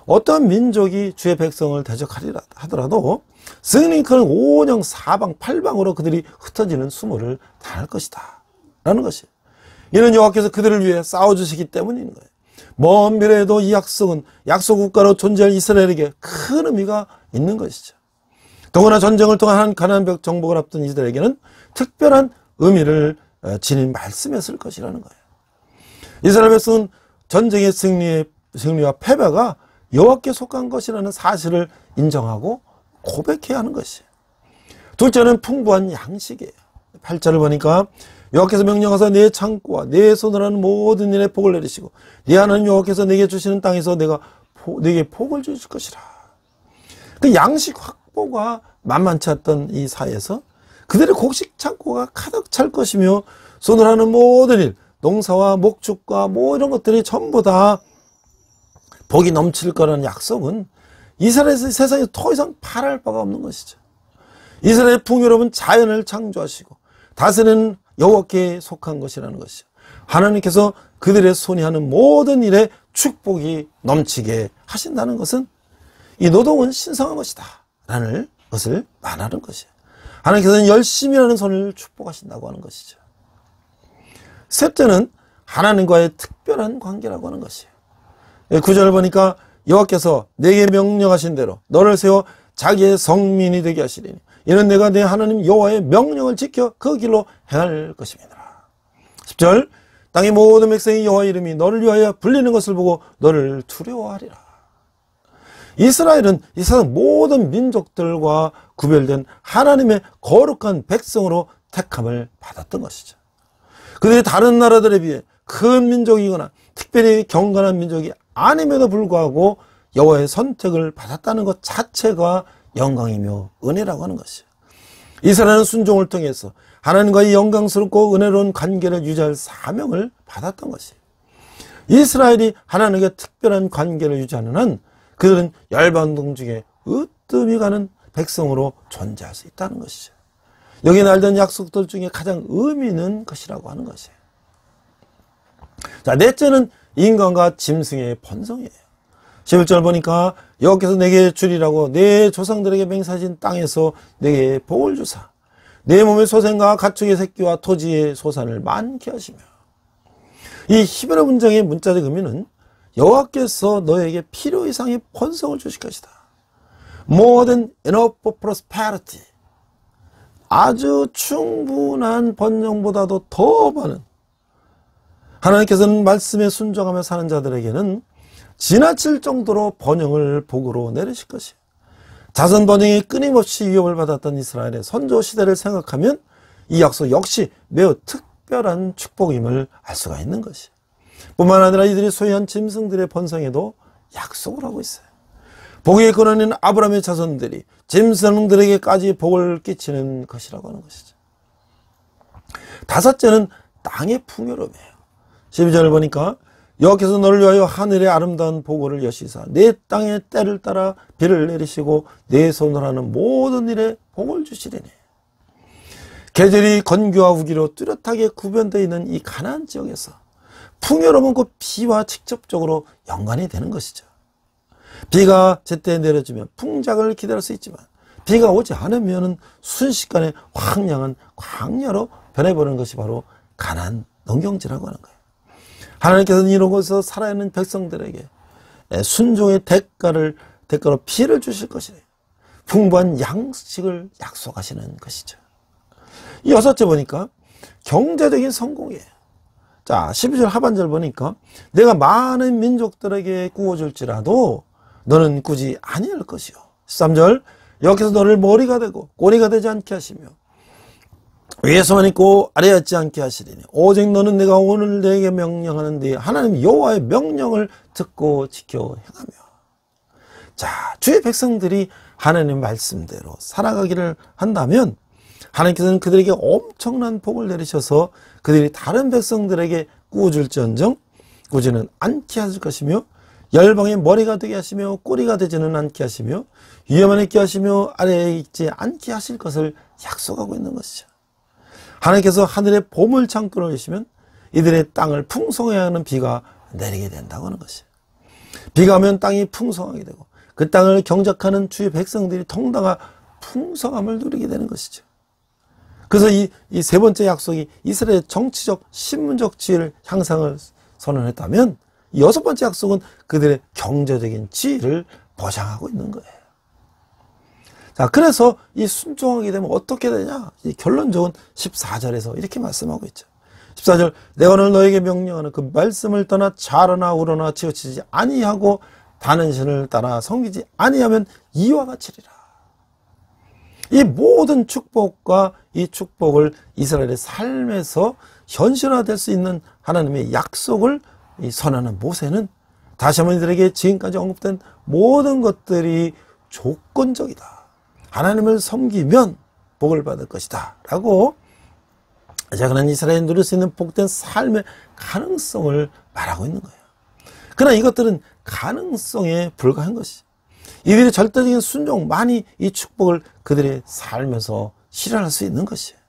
어떤 민족이 주의 백성을 대적하리라 하더라도 승리 큰 5영 4방 8방으로 그들이 흩어지는 수모를 당할 것이다 라는 것이에요. 이는 여호와께서 그들을 위해 싸워주시기 때문인 거예요. 먼 미래에도 이 약속은 약속 국가로 존재할 이스라엘에게 큰 의미가 있는 것이죠. 더구나 전쟁을 통한 가나안 정복을 앞둔 이들에게는 특별한 의미를 지닌 말씀이었을 것이라는 거예요. 이스라엘 백성은 전쟁의 승리와 패배가 여호와께 속한 것이라는 사실을 인정하고 고백해야 하는 것이에요. 둘째는 풍부한 양식이에요. 8절을 보니까 여호와께서 명령하사 내 창고와 내 손으로 하는 모든 일에 복을 내리시고 네 하나님 여호와께서 내게 주시는 땅에서 내게 복을 주실 것이라. 그 양식 확보가 만만치 않던 이 사회에서 그들의 곡식 창고가 가득 찰 것이며 손으로 하는 모든 일, 농사와 목축과 이런 것들이 전부 다 복이 넘칠 거라는 약속은 이스라엘에서 세상에 더 이상 바랄 바가 없는 것이죠. 이스라엘의 풍요로운 자연을 창조하시고 다스리는 여호와께 속한 것이라는 것이죠. 하나님께서 그들의 손이 하는 모든 일에 축복이 넘치게 하신다는 것은 이 노동은 신성한 것이다 라는 것을 말하는 것이에요. 하나님께서는 열심히 하는 손을 축복하신다고 하는 것이죠. 셋째는 하나님과의 특별한 관계라고 하는 것이에요. 9절을 보니까 여호와께서 내게 명령하신 대로 너를 세워 자기의 성민이 되게 하시리니 이는 내가 내 하나님 여호와의 명령을 지켜 그 길로 행할 것입니다. 10절 땅의 모든 백성이 여호와의 이름이 너를 위하여 불리는 것을 보고 너를 두려워하리라. 이스라엘은 이 세상 모든 민족들과 구별된 하나님의 거룩한 백성으로 택함을 받았던 것이죠. 그들이 다른 나라들에 비해 큰 민족이거나 특별히 경건한 민족이 아님에도 불구하고 여호와의 선택을 받았다는 것 자체가 영광이며 은혜라고 하는 것이에요. 이스라엘은 순종을 통해서 하나님과의 영광스럽고 은혜로운 관계를 유지할 사명을 받았던 것이에요. 이스라엘이 하나님과 특별한 관계를 유지하는 한 그들은 열방동 중에 으뜸이 가는 백성으로 존재할 수 있다는 것이죠. 여기 날던 약속들 중에 가장 의미 있는 것이라고 하는 것이에요. 자, 넷째는 인간과 짐승의 번성이에요. 11절 보니까 여호와께서 내게 주리라고 내 조상들에게 맹세하신 땅에서 내게 복을 주사 내 몸의 소생과 가축의 새끼와 토지의 소산을 많게 하시며. 이 히브리 문장의 문자적 의미는 여호와께서 너에게 필요 이상의 번성을 주실 것이다. More than enough for prosperity. 아주 충분한 번영보다도 더 많은. 하나님께서는 말씀에 순종하며 사는 자들에게는 지나칠 정도로 번영을 복으로 내리실 것이에요. 자손 번영이 끊임없이 위협을 받았던 이스라엘의 선조 시대를 생각하면 이 약속 역시 매우 특별한 축복임을 알 수가 있는 것이에요. 뿐만 아니라 이들이 소유한 짐승들의 번성에도 약속을 하고 있어요. 복의 근원인 아브라함의 자손들이 짐승들에게까지 복을 끼치는 것이라고 하는 것이죠. 다섯째는 땅의 풍요로움이에요. 12절을 보니까 여호와께서 너를 위하여 하늘의 아름다운 보고를 여시사 내 땅의 때를 따라 비를 내리시고 내 손으로 하는 모든 일에 복을 주시리니. 계절이 건기와 우기로 뚜렷하게 구별되어 있는 이 가나안 지역에서 풍요로움은 그 비와 직접적으로 연관이 되는 것이죠. 비가 제때 내려주면 풍작을 기다릴 수 있지만 비가 오지 않으면 순식간에 황량한 광야로 변해버리는 것이 바로 가나안 농경지라고 하는 거예요. 하나님께서는 이런 곳에서 살아있는 백성들에게 순종의 대가로 피를 주실 것이래요. 풍부한 양식을 약속하시는 것이죠. 이 여섯째 보니까 경제적인 성공이에요. 자, 12절 하반절 보니까 내가 많은 민족들에게 구워줄지라도 너는 꾸지 아니할 것이요. 13절 여호와께서 너를 머리가 되고 꼬리가 되지 않게 하시며 위에서만 있고 아래에 있지 않게 하시리니 오직 너는 내가 오늘 내게 명령하는 네 하나님 여호와의 명령을 듣고 지켜 행하며. 자, 주의 백성들이 하나님 말씀대로 살아가기를 한다면 하나님께서는 그들에게 엄청난 복을 내리셔서 그들이 다른 백성들에게 꾸어줄지언정 꾸지는 않게 하실 것이며 열방의 머리가 되게 하시며 꼬리가 되지는 않게 하시며 위에만 있게 하시며 아래에 있지 않게 하실 것을 약속하고 있는 것이죠. 하나님께서 하늘의 보물 창고를 여시면 이들의 땅을 풍성하게 하는 비가 내리게 된다고 하는 것이에요. 비가 오면 땅이 풍성하게 되고 그 땅을 경작하는 주의 백성들이 통당한 풍성함을 누리게 되는 것이죠. 그래서 이 세 번째 약속이 이스라엘의 정치적, 신문적 지혜를 향상을 선언했다면 이 여섯 번째 약속은 그들의 경제적인 지혜를 보장하고 있는 거예요. 자, 그래서 이 순종하게 되면 어떻게 되냐? 이 결론적인 14절에서 이렇게 말씀하고 있죠. 14절 내가 오늘 너에게 명령하는 그 말씀을 떠나 좌로나 우로나 치우치지 아니하고 다른 신을 따라 섬기지 아니하면 이와 같이리라. 이 모든 축복과 이 축복을 이스라엘의 삶에서 현실화될 수 있는 하나님의 약속을 선언하는 모세는 다시 한번 이들에게 지금까지 언급된 모든 것들이 조건적이다. 하나님을 섬기면 복을 받을 것이다 라고 그는 이스라엘이 누릴 수 있는 복된 삶의 가능성을 말하고 있는 거예요. 그러나 이것들은 가능성에 불과한 것이 이들의 절대적인 순종만이 이 축복을 그들의 삶에서 실현할 수 있는 것이에요.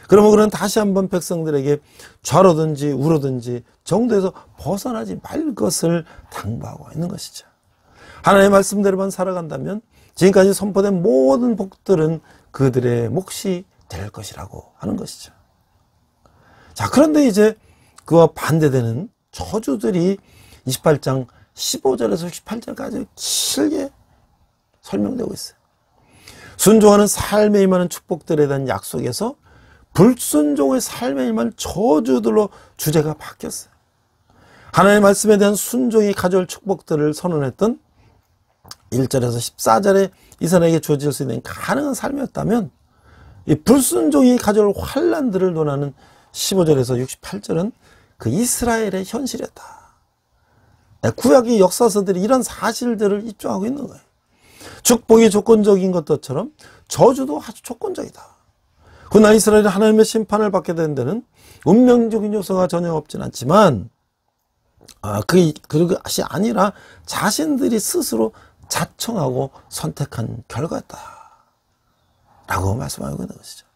그러면 그는 다시 한번 백성들에게 좌로든지 우로든지 정도에서 벗어나지 말 것을 당부하고 있는 것이죠. 하나님의 말씀대로만 살아간다면 지금까지 선포된 모든 복들은 그들의 몫이 될 것이라고 하는 것이죠. 자, 그런데 이제 그와 반대되는 저주들이 28장 15절에서 18절까지 길게 설명되고 있어요. 순종하는 삶에 임하는 축복들에 대한 약속에서 불순종의 삶에 임한 저주들로 주제가 바뀌었어요. 하나님의 말씀에 대한 순종이 가져올 축복들을 선언했던 1절에서 14절에 이스라엘에게 주어질 수 있는 가능한 삶이었다면 이 불순종이 가져올 환난들을 논하는 15절에서 68절은 그 이스라엘의 현실이었다. 구약의 역사서들이 이런 사실들을 입증하고 있는 거예요. 축복이 조건적인 것처럼 저주도 아주 조건적이다. 그러나 이스라엘이 하나님의 심판을 받게 된 데는 운명적인 요소가 전혀 없진 않지만 그것이 아니라 자신들이 스스로 자청하고 선택한 결과였다 라고 말씀하고 있는 것이죠.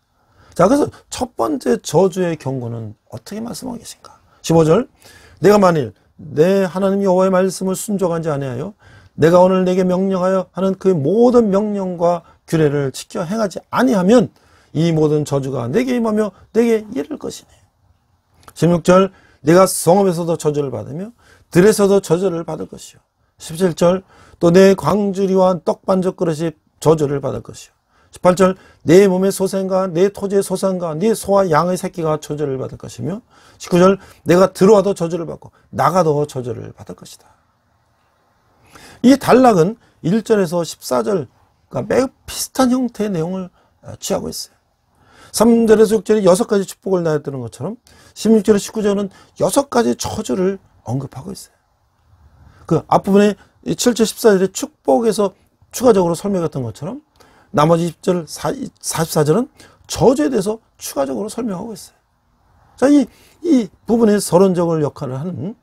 자, 그래서 첫 번째 저주의 경고는 어떻게 말씀하고 계신가? 15절 내가 만일 내 하나님 여호와의 말씀을 순종하지 아니하여 내가 오늘 내게 명령하여 하는 그 모든 명령과 규례를 지켜 행하지 아니하면 이 모든 저주가 내게 임하며 내게 이를 것이네. 16절 내가 성읍에서도 저주를 받으며 들에서도 저주를 받을 것이요. 17절 또 내 광주리와 떡반죽 그릇이 저주를 받을 것이요. 18절 내 몸의 소생과 내 토지의 소산과 네 소와 양의 새끼가 저주를 받을 것이며 19절 내가 들어와도 저주를 받고 나가도 저주를 받을 것이다. 이 단락은 1절에서 14절과 매우 비슷한 형태의 내용을 취하고 있어요. 3절에서 6절이 6가지 축복을 나열했던 것처럼 16절에서 19절은 6가지 저주를 언급하고 있어요. 그 앞부분에 7절 14절의 축복에서 추가적으로 설명했던 것처럼 나머지 10절 44절은 저주에 대해서 추가적으로 설명하고 있어요. 자, 이 부분의 서론적을 역할을 하는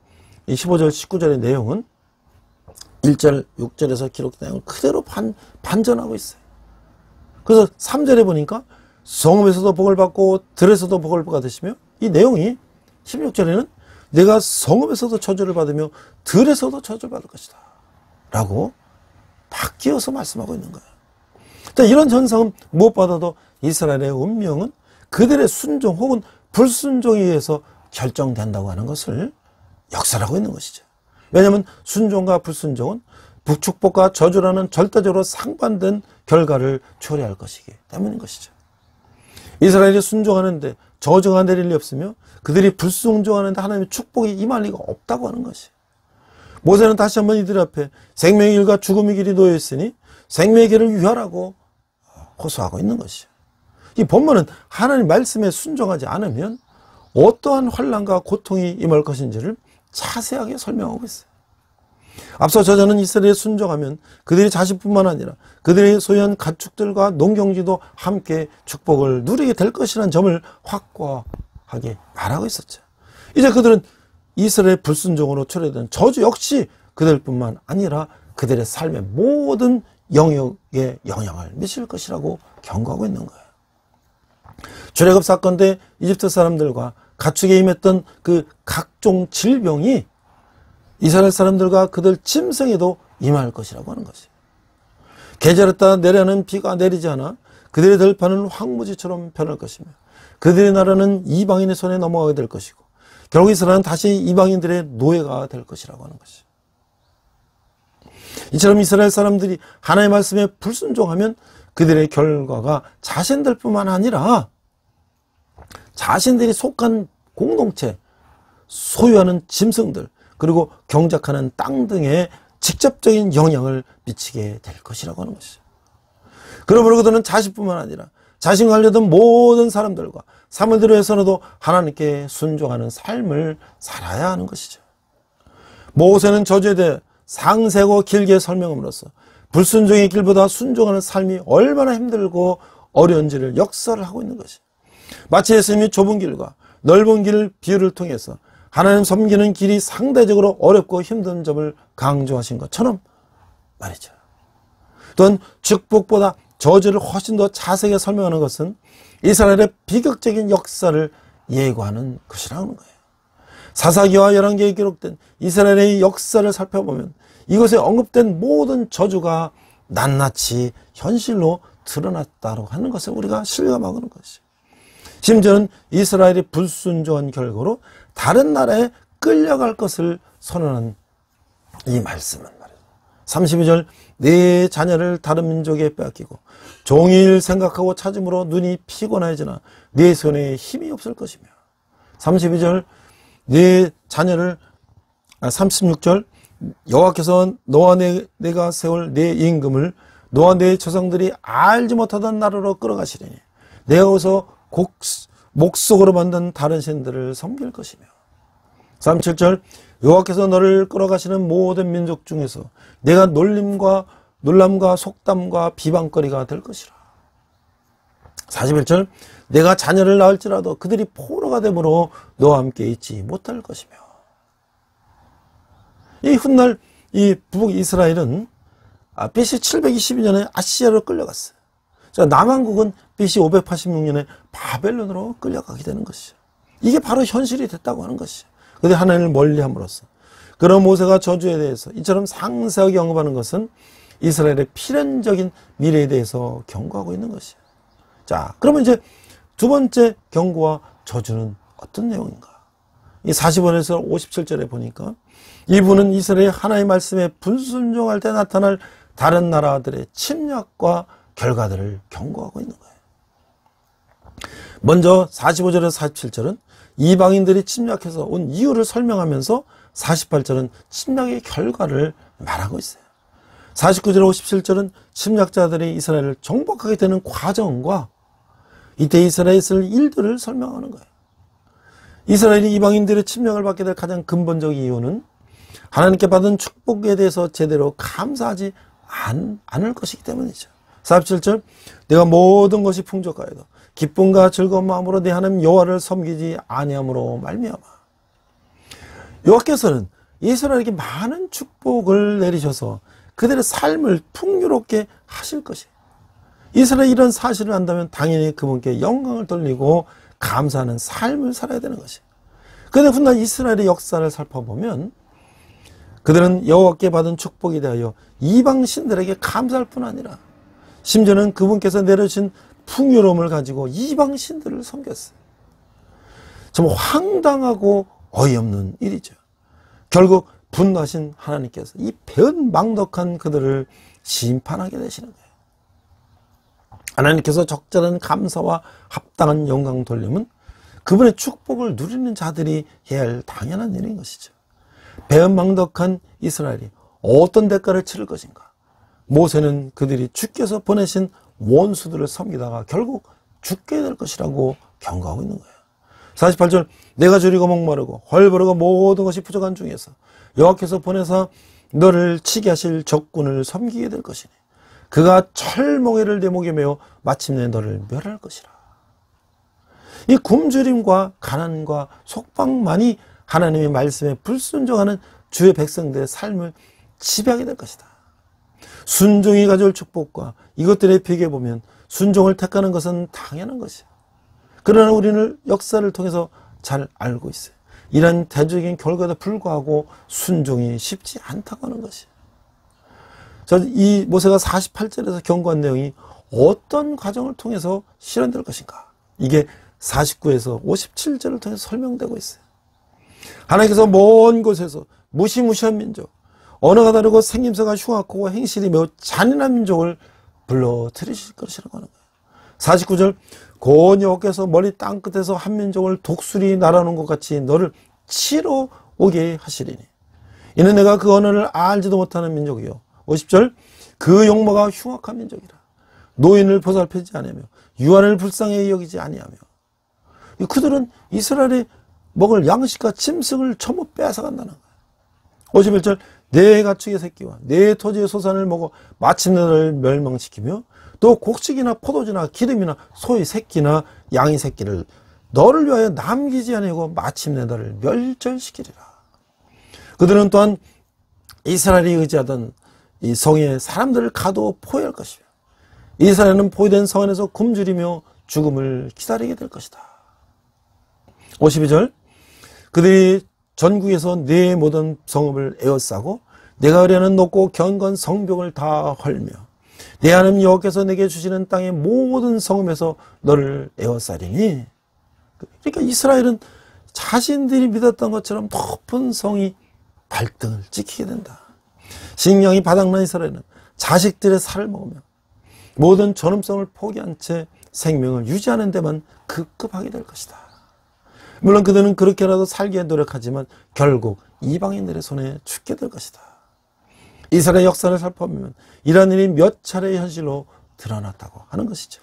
이 15절 19절의 내용은 1절 6절에서 기록된 내용을 그대로 반전하고 있어요. 그래서 3절에 보니까 성읍에서도 복을 받고 들에서도 복을 받으시며 이 내용이 16절에는 내가 성읍에서도 저주를 받으며 들에서도 저주를 받을 것이다 라고 바뀌어서 말씀하고 있는 거예요. 자, 이런 현상은 무엇보다도 이스라엘의 운명은 그들의 순종 혹은 불순종에 의해서 결정된다고 하는 것을 역설하고 있는 것이죠. 왜냐하면 순종과 불순종은 북축복과 저주라는 절대적으로 상반된 결과를 초래할 것이기 때문인 것이죠. 이스라엘이 순종하는데 저주가 내릴 리 없으며 그들이 불순종하는데 하나님의 축복이 임할 리가 없다고 하는 것이에요. 모세는 다시 한번 이들 앞에 생명의 길과 죽음의 길이 놓여 있으니 생명의 길을 유하라고 호소하고 있는 것이죠. 이 본문은 하나님 말씀에 순종하지 않으면 어떠한 환난과 고통이 임할 것인지를 자세하게 설명하고 있어요. 앞서 저자는 이스라엘에 순종하면 그들이 자식뿐만 아니라 그들의 소유한 가축들과 농경지도 함께 축복을 누리게 될 것이라는 점을 확고하게 말하고 있었죠. 이제 그들은 이스라엘의 불순종으로 초래된 저주 역시 그들뿐만 아니라 그들의 삶의 모든 영역에 영향을 미칠 것이라고 경고하고 있는 거예요. 출애굽 사건 때 이집트 사람들과 가축에 임했던 그 각종 질병이 이스라엘 사람들과 그들 짐승에도 임할 것이라고 하는 것이에요. 계절에 따라 내려는 비가 내리지 않아 그들의 들판은 황무지처럼 변할 것이며 그들의 나라는 이방인의 손에 넘어가게 될 것이고 결국 이스라엘은 다시 이방인들의 노예가 될 것이라고 하는 것이에요. 이처럼 이스라엘 사람들이 하나님의 말씀에 불순종하면 그들의 결과가 자신들뿐만 아니라 자신들이 속한 공동체, 소유하는 짐승들, 그리고 경작하는 땅 등에 직접적인 영향을 미치게 될 것이라고 하는 것이죠. 그러므로 그들은 자신뿐만 아니라 자신과 알려던 모든 사람들과 사물들을 위해서라도 하나님께 순종하는 삶을 살아야 하는 것이죠. 모세는 저주에 대해 상세고 길게 설명함으로써 불순종의 길보다 순종하는 삶이 얼마나 힘들고 어려운지를 역설을 하고 있는 것이죠. 마치 예수님이 좁은 길과 넓은 길 비유를 통해서 하나님 섬기는 길이 상대적으로 어렵고 힘든 점을 강조하신 것처럼 말이죠. 또한 축복보다 저주를 훨씬 더 자세하게 설명하는 것은 이스라엘의 비극적인 역사를 예고하는 것이라는 거예요. 사사기와 열왕기에 기록된 이스라엘의 역사를 살펴보면 이것에 언급된 모든 저주가 낱낱이 현실로 드러났다고 하는 것을 우리가 실감하는 것이죠. 심지어는 이스라엘이 불순종한 결과로 다른 나라에 끌려갈 것을 선언한 이 말씀은 말이죠. 32절 네 자녀를 다른 민족에 빼앗기고 종일 생각하고 찾음으로 눈이 피곤해지나 네 손에 힘이 없을 것이며 32절 네 자녀를 36절 여호와께서 너와 내가 세울 내 임금을 너와 내 조상들이 알지 못하던 나라로 끌어가시리니 내가 거기서 목속으로 만든 다른 신들을 섬길 것이며 37절 여호와께서 너를 끌어가시는 모든 민족 중에서 내가 놀람과 속담과 비방거리가 될 것이라. 41절 내가 자녀를 낳을지라도 그들이 포로가 되므로 너와 함께 있지 못할 것이며. 이 훗날 이 북 이스라엘은 BC 722년에 아시아로 끌려갔어요. 자, 남한국은 BC 586년에 바벨론으로 끌려가게 되는 것이죠. 이게 바로 현실이 됐다고 하는 것이죠. 그런데 하나님을 멀리함으로써 그런 모세가 저주에 대해서 이처럼 상세하게 언급하는 것은 이스라엘의 필연적인 미래에 대해서 경고하고 있는 것이에요. 자, 그러면 이제 두 번째 경고와 저주는 어떤 내용인가? 이 40절에서 57절에 보니까 이분은 이스라엘이 하나님의 말씀에 불순종할 때 나타날 다른 나라들의 침략과 결과들을 경고하고 있는 거예요. 먼저 45절에서 47절은 이방인들이 침략해서 온 이유를 설명하면서 48절은 침략의 결과를 말하고 있어요. 49절 57절은 침략자들이 이스라엘을 정복하게 되는 과정과 이때 이스라엘에 있을 일들을 설명하는 거예요. 이스라엘이 이방인들의 침략을 받게 될 가장 근본적 이유는 하나님께 받은 축복에 대해서 제대로 감사하지 않을 것이기 때문이죠. 47절 내가 모든 것이 풍족하여도 기쁨과 즐거운 마음으로 내 하나님 여호와를 섬기지 아니함으로 말미암아. 여호와께서는 이스라엘에게 많은 축복을 내리셔서 그들의 삶을 풍요롭게 하실 것이에요. 이스라엘이 이런 사실을 안다면 당연히 그분께 영광을 돌리고 감사하는 삶을 살아야 되는 것이에요. 그런데 훗날 이스라엘의 역사를 살펴보면 그들은 여호와께 받은 축복에 대하여 이방 신들에게 감사할 뿐 아니라 심지어는 그분께서 내려주신 풍요로움을 가지고 이방 신들을 섬겼어요. 정말 황당하고 어이없는 일이죠. 결국 분노하신 하나님께서 이 배은망덕한 그들을 심판하게 되시는 거예요. 하나님께서 적절한 감사와 합당한 영광 돌림은 그분의 축복을 누리는 자들이 해야 할 당연한 일인 것이죠. 배은망덕한 이스라엘이 어떤 대가를 치를 것인가? 모세는 그들이 주께서 보내신 원수들을 섬기다가 결국 죽게 될 것이라고 경고하고 있는 거예요. 48절 내가 줄이고 목마르고 헐버르고 모든 것이 부족한 중에서 여호와께서 보내사 너를 치게 하실 적군을 섬기게 될 것이니 그가 철몽에를 내 목에 메어 마침내 너를 멸할 것이라. 이 굶주림과 가난과 속박만이 하나님의 말씀에 불순종하는 주의 백성들의 삶을 지배하게 될 것이다. 순종이 가져올 축복과 이것들에 비교해보면 순종을 택하는 것은 당연한 것이야. 그러나 우리는 역사를 통해서 잘 알고 있어요. 이런 대조적인 결과에도 불구하고 순종이 쉽지 않다고 하는 것이에요. 이 모세가 48절에서 경고한 내용이 어떤 과정을 통해서 실현될 것인가? 이게 49에서 57절을 통해서 설명되고 있어요. 하나님께서 먼 곳에서 무시무시한 민족, 언어가 다르고 생김새가 흉악하고 행실이 매우 잔인한 민족을 불러들이실 것이라고 하는 거예요. 49절 고온 여호와께서 멀리 땅끝에서 한 민족을 독수리 날아오는 것 같이 너를 치러 오게 하시리니 이는 내가 그 언어를 알지도 못하는 민족이요. 50절 그 용모가 흉악한 민족이라 노인을 보살피지 아니하며 유아를 불쌍히 여기지 아니하며. 그들은 이스라엘이 먹을 양식과 짐승을 전부 뺏어간다는 거예요. 51절 내 가축의 새끼와 내 토지의 소산을 먹어 마침내 너를 멸망시키며 또 곡식이나 포도주나 기름이나 소의 새끼나 양의 새끼를 너를 위하여 남기지 아니하고 마침내 너를 멸절시키리라. 그들은 또한 이스라엘이 의지하던 이 성에 사람들을 가두어 포위할 것이며 이스라엘은 포위된 성 안에서 굶주리며 죽음을 기다리게 될 것이다. 52절 그들이 전국에서 내 모든 성읍을 에워싸고 내가 의뢰하는 높고 견고한 성벽을 다 헐며 내 하나님 여호와께서 내게 주시는 땅의 모든 성읍에서 너를 에워싸리니. 그러니까 이스라엘은 자신들이 믿었던 것처럼 높은 성이 발등을 찍히게 된다. 식량이 바닥난 이스라엘은 자식들의 살을 먹으며 모든 존엄성을 포기한 채 생명을 유지하는 데만 급급하게 될 것이다. 물론 그들은 그렇게라도 살기에 노력하지만 결국 이방인들의 손에 죽게 될 것이다. 이스라엘 역사를 살펴보면 이러한 일이 몇 차례의 현실로 드러났다고 하는 것이죠.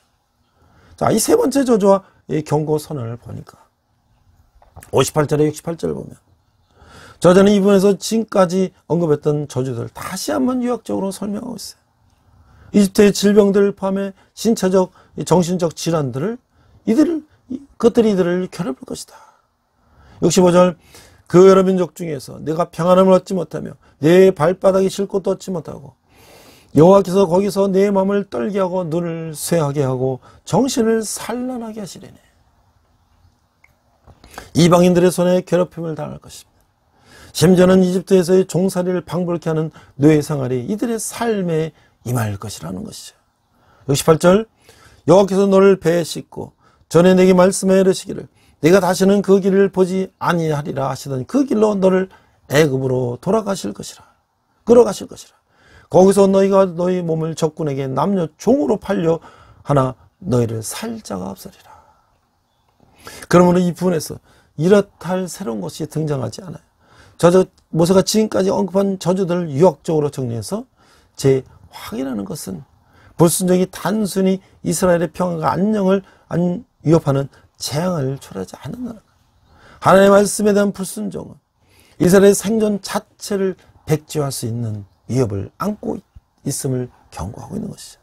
자, 이 세 번째 저주와 이 경고 선언을 보니까 58절에 68절을 보면 저자는 이 부분에서 지금까지 언급했던 저주들을 다시 한번 요약적으로 설명하고 있어요. 이집트의 질병들 포함해 신체적, 정신적 질환들을 그것들이 이들을 괴롭힐 것이다. 65절 그 여러 민족 중에서 내가 평안함을 얻지 못하며 내 발바닥이 쉴 곳도 얻지 못하고 여호와께서 거기서 내 마음을 떨게 하고 눈을 쇠하게 하고 정신을 산란하게 하시리니 이방인들의 손에 괴롭힘을 당할 것입니다. 심지어는 이집트에서의 종살이를 방불케 하는 노예 생활이 이들의 삶에 임할 것이라는 것이죠. 68절 여호와께서 너를 배에 싣고 전에 내게 말씀해 이르시기를 내가 다시는 그 길을 보지 아니하리라 하시더니 그 길로 너를 애굽으로 돌아가실 것이라 끌어가실 것이라. 거기서 너희가 너희 몸을 적군에게 남녀 종으로 팔려 하나 너희를 살 자가 없으리라. 그러므로 이 부분에서 이렇다 할 새로운 것이 등장하지 않아요. 모세가 지금까지 언급한 저주들을 유학적으로 정리해서 재확인하는 것은 불순종이 단순히 이스라엘의 평화가 안녕을 위협하는 재앙을 초래하지 않는다는 거예요. 하나님의 말씀에 대한 불순종은 이스라엘의 생존 자체를 백지화할 수 있는 위협을 안고 있음을 경고하고 있는 것이죠.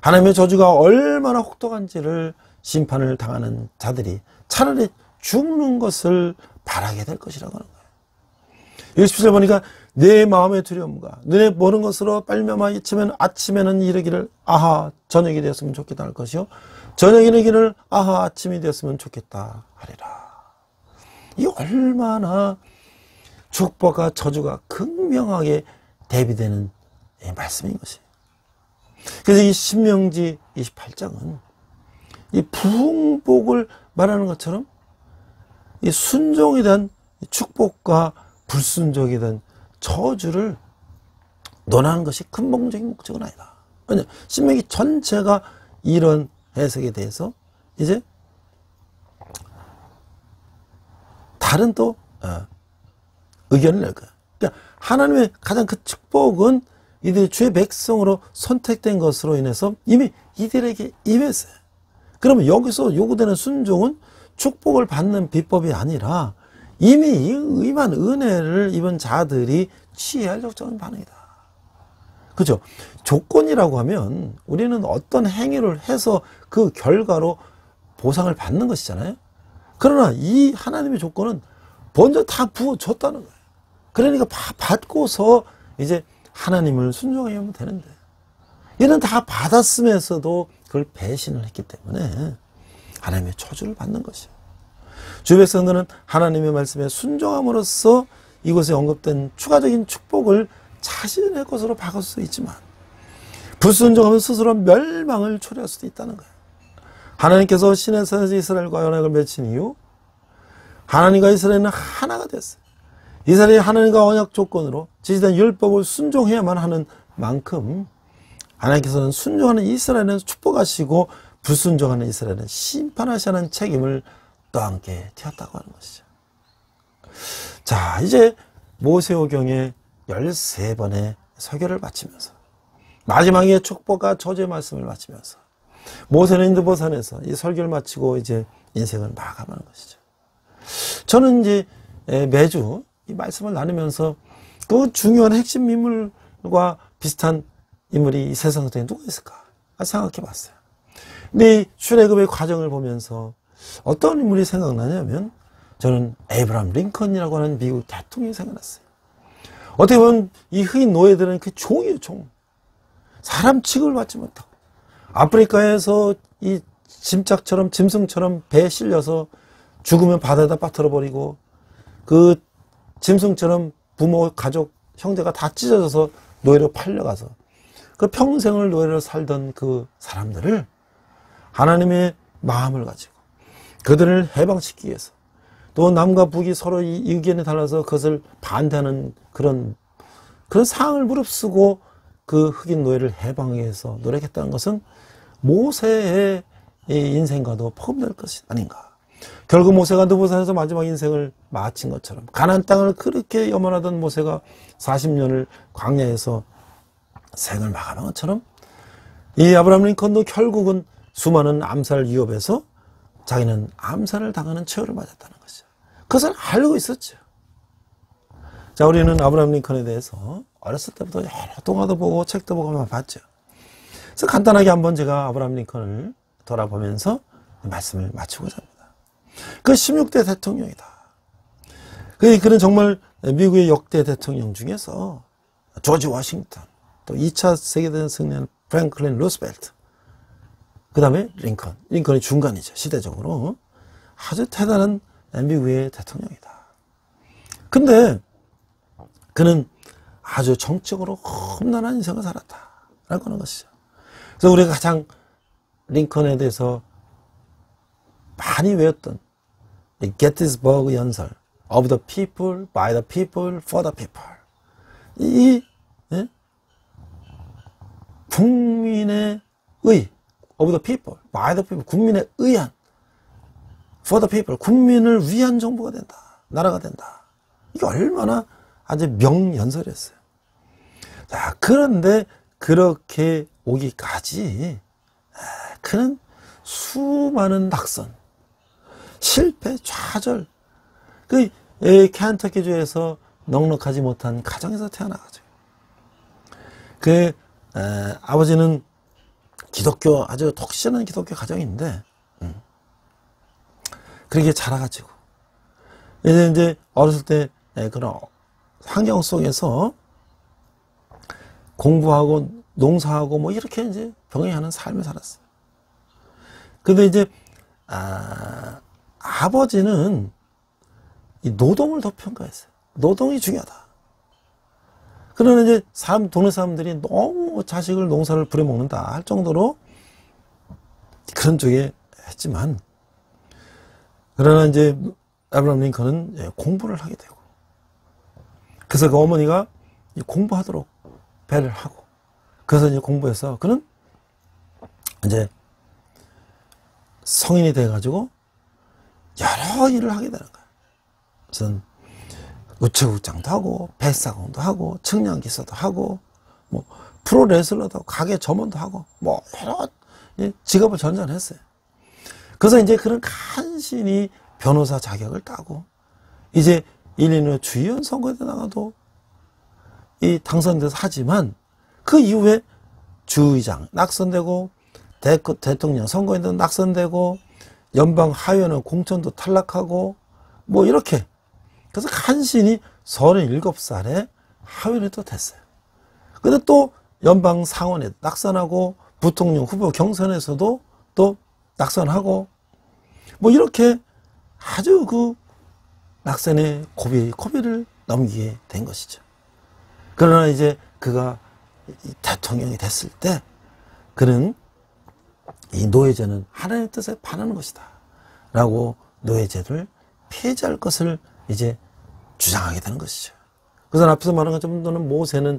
하나님의 저주가 얼마나 혹독한지를 심판을 당하는 자들이 차라리 죽는 것을 바라게 될 것이라고 하는 거예요. 67절 보니까 내 마음의 두려움과 눈에 보는 것으로 빨며마 아침에는 이르기를 아하 저녁이 되었으면 좋겠다 할 것이요 저녁이 이르기를 아하 아침이 되었으면 좋겠다 하리라. 이 얼마나 축복과 저주가 극명하게 대비되는 말씀인 것이에요. 그래서 이 신명기 28장은 이 부흥복을 말하는 것처럼 이 순종에 대한 축복과 불순종에 대한 저주를 논하는 것이 근본적인 목적은 아니다. 왜냐 신명기 전체가 이런 해석에 대해서 이제 다른 또 의견을 낼 거야. 그러니까 하나님의 가장 그 축복은 이들이 주의 백성으로 선택된 것으로 인해서 이미 이들에게 임했어요. 그러면 여기서 요구되는 순종은 축복을 받는 비법이 아니라 이미 임한 은혜를 입은 자들이 취해야 할 적절한 반응이다. 그죠? 조건이라고 하면 우리는 어떤 행위를 해서 그 결과로 보상을 받는 것이잖아요. 그러나 이 하나님의 조건은 먼저 다 부어줬다는 거예요. 그러니까 받고서 이제 하나님을 순종하면 되는데 얘는 다 받았으면서도 그걸 배신을 했기 때문에 하나님의 저주를 받는 것이에요. 주 백성들은 하나님의 말씀에 순종함으로써 이곳에 언급된 추가적인 축복을 자신의 것으로 바꿀 수 있지만 불순종하면 스스로 멸망을 초래할 수도 있다는 거예요. 하나님께서 시내산에서 이스라엘과 언약을 맺힌 이후 하나님과 이스라엘은 하나가 됐어요. 이스라엘이 하나님과 언약 조건으로 지시된 율법을 순종해야만 하는 만큼 하나님께서는 순종하는 이스라엘은 축복하시고 불순종하는 이스라엘은 심판하시는 책임을 또 함께 튀었다고 하는 것이죠. 자, 이제 모세오경의 13번의 설교를 마치면서 마지막에 축복과 저주의 말씀을 마치면서 모세는 인드보산에서 이 설교를 마치고 이제 인생을 마감하는 것이죠. 저는 이제 매주 이 말씀을 나누면서 그 중요한 핵심 인물과 비슷한 인물이 이 세상 속에 누가 있을까 생각해 봤어요. 근데 이 출애굽의 과정을 보면서 어떤 인물이 생각나냐면 저는 에이브라함 링컨이라고 하는 미국 대통령이 생각났어요. 어떻게 보면 이 흑인 노예들은 그 종이에요, 종. 사람 취급을 받지 못하고 아프리카에서 이 짐승처럼 배에 실려서 죽으면 바다에다 빠뜨려 버리고 그 짐승처럼 부모, 가족, 형제가 다 찢어져서 노예로 팔려가서 그 평생을 노예로 살던 그 사람들을 하나님의 마음을 가지고 그들을 해방시키기 위해서 또 남과 북이 서로 이 의견이 달라서 그것을 반대하는 그런 상황을 무릅쓰고 그 흑인 노예를 해방하기 위해서 노력했다는 것은 모세의 인생과도 포함될 것이 아닌가. 결국 모세가 느보산에서 마지막 인생을 마친 것처럼 가나안 땅을 그렇게 염원하던 모세가 40년을 광야에서 생을 마감한 것처럼 이 아브라함 링컨도 결국은 수많은 암살 위협에서 자기는 암살을 당하는 최후를 맞았다는 것이죠. 그것을 알고 있었죠. 자, 우리는 아브라함 링컨에 대해서 어렸을 때부터 여러 동화도 보고 책도 보고 한번 봤죠. 그래서 간단하게 한번 제가 아브라함 링컨을 돌아보면서 말씀을 마치고자 합니다. 그 16대 대통령이다. 그는 정말 미국의 역대 대통령 중에서 조지 워싱턴, 또 2차 세계대전 승리한 프랭클린 루스벨트, 그 다음에 링컨이 중간이죠. 시대적으로 아주 대단한 미국의 대통령이다. 근데 그는 아주 정적으로 험난한 인생을 살았다라고 하는 것이죠. 그래서 우리가 가장 링컨에 대해서 많이 외웠던 이 게티스버그 연설 of the people, by the people, for the people. 이 국민의 의 of the people, by the people, 국민에 의한 for the people, 국민을 위한 정부가 된다. 나라가 된다. 이게 얼마나 아주 명연설이었어요. 자, 그런데 그렇게 오기까지 그는 수많은 낙선, 실패, 좌절, 그 켄터키주에서 넉넉하지 못한 가정에서 태어나가지고 그 아버지는 기독교 아주 독실한 기독교 가정인데 그렇게 자라가지고 이제 어렸을 때 그런 환경 속에서 공부하고 농사하고 뭐 이렇게 이제 병행하는 삶을 살았어요. 근데 이제 아버지는 이 노동을 더 평가했어요. 노동이 중요하다. 그러나 이제 동네 사람들이 너무 자식을 농사를 부려먹는다 할 정도로 그런 쪽에 했지만, 그러나 이제 아브라함 링컨은 공부를 하게 되고, 그래서 그 어머니가 공부하도록 배를 하고, 그래서 이제 공부해서 그는 이제 성인이 돼가지고 여러 일을 하게 되는 거예요. 우선 우체국장도 하고, 뱃사공도 하고, 측량기사도 하고, 뭐 프로레슬러도 하고, 가게 점원도 하고, 뭐 여러 직업을 전전했어요. 그래서 이제 그런 간신히 변호사 자격을 따고, 이제 일리노이 주의원 선거에도 나가도 당선돼서 하지만, 그 이후에 주의장 낙선되고, 대통령 선거에도 낙선되고, 연방 하원의 공천도 탈락하고, 뭐 이렇게. 그래서 간신히 37살에 하원이 또 됐어요. 근데 또 연방 상원에 낙선하고, 부통령 후보 경선에서도 또 낙선하고, 뭐 이렇게 아주 그 낙선의 고비를 넘기게 된 것이죠. 그러나 이제 그가 대통령이 됐을 때 그는 이 노예제는 하나님의 뜻에 반하는 것이다 라고 노예제를 폐지할 것을 이제 주장하게 되는 것이죠. 그래서 앞에서 말한 것처럼 너는 모세는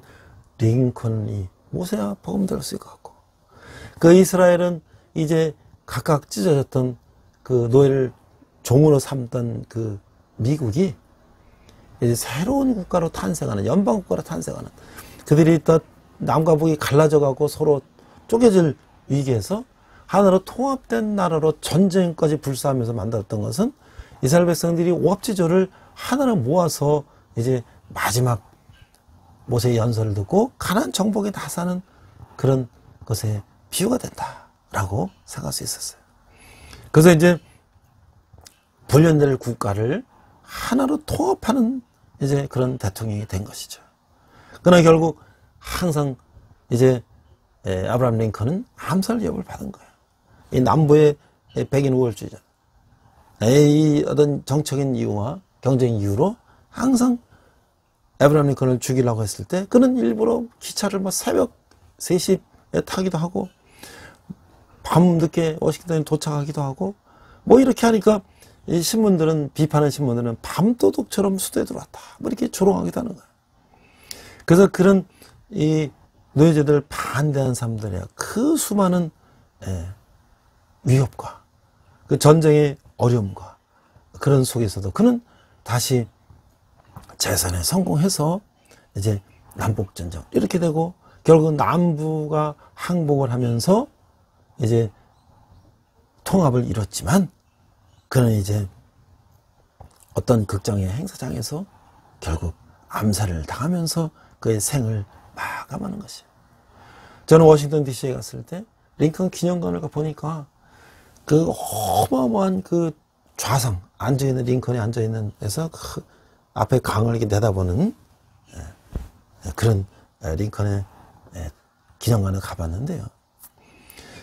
링컨이 모세와 복음 들을 수 있을 것 같고, 그 이스라엘은 이제 각각 찢어졌던 그 노예를 종으로 삼던 그 미국이 이제 새로운 국가로 탄생하는, 연방 국가로 탄생하는, 그들이 또 남과 북이 갈라져 가고 서로 쪼개질 위기에서 하나로 통합된 나라로 전쟁까지 불사하면서 만들었던 것은 이스라엘 백성들이 오합지졸을 하나로 모아서 이제 마지막 모세의 연설을 듣고 가나안 정복에 나서는 그런 것에 비유가 된다라고 생각할 수 있었어요. 그래서 이제 분련될 국가를 하나로 통합하는 이제 그런 대통령이 된 것이죠. 그러나 결국 항상 이제 아브라함 링컨은 암살 위협을 받은 거예요. 이 남부의 백인 우월주의자, 이 어떤 정적인 이유와 경쟁 이유로 항상 아브라함 링컨을 죽이려고 했을 때 그는 일부러 기차를 막 새벽 3시에 타기도 하고, 밤늦게 워싱턴에 도착하기도 하고, 뭐 이렇게 하니까 이 신문들은, 비판하는 신문들은 밤도둑처럼 수도에 들어왔다 뭐 이렇게 조롱하기도 하는 거예요. 그래서 그런 이 노예제도를 반대하는 사람들의 그 수많은 위협과 그 전쟁의 어려움과 그런 속에서도 그는 다시 재선에 성공해서 이제 남북전쟁 이렇게 되고, 결국 남부가 항복을 하면서 이제 통합을 이뤘지만, 그는 이제 어떤 극장의 행사장에서 결국 암살을 당하면서 그의 생을 마감하는 것이에요. 저는 워싱턴 DC에 갔을 때 링컨 기념관을 보니까 그 어마어마한 그 좌상, 앉아있는, 링컨이 앉아있는 데서 그 앞에 강을 이렇게 내다보는 그런 링컨의 기념관을 가봤는데요.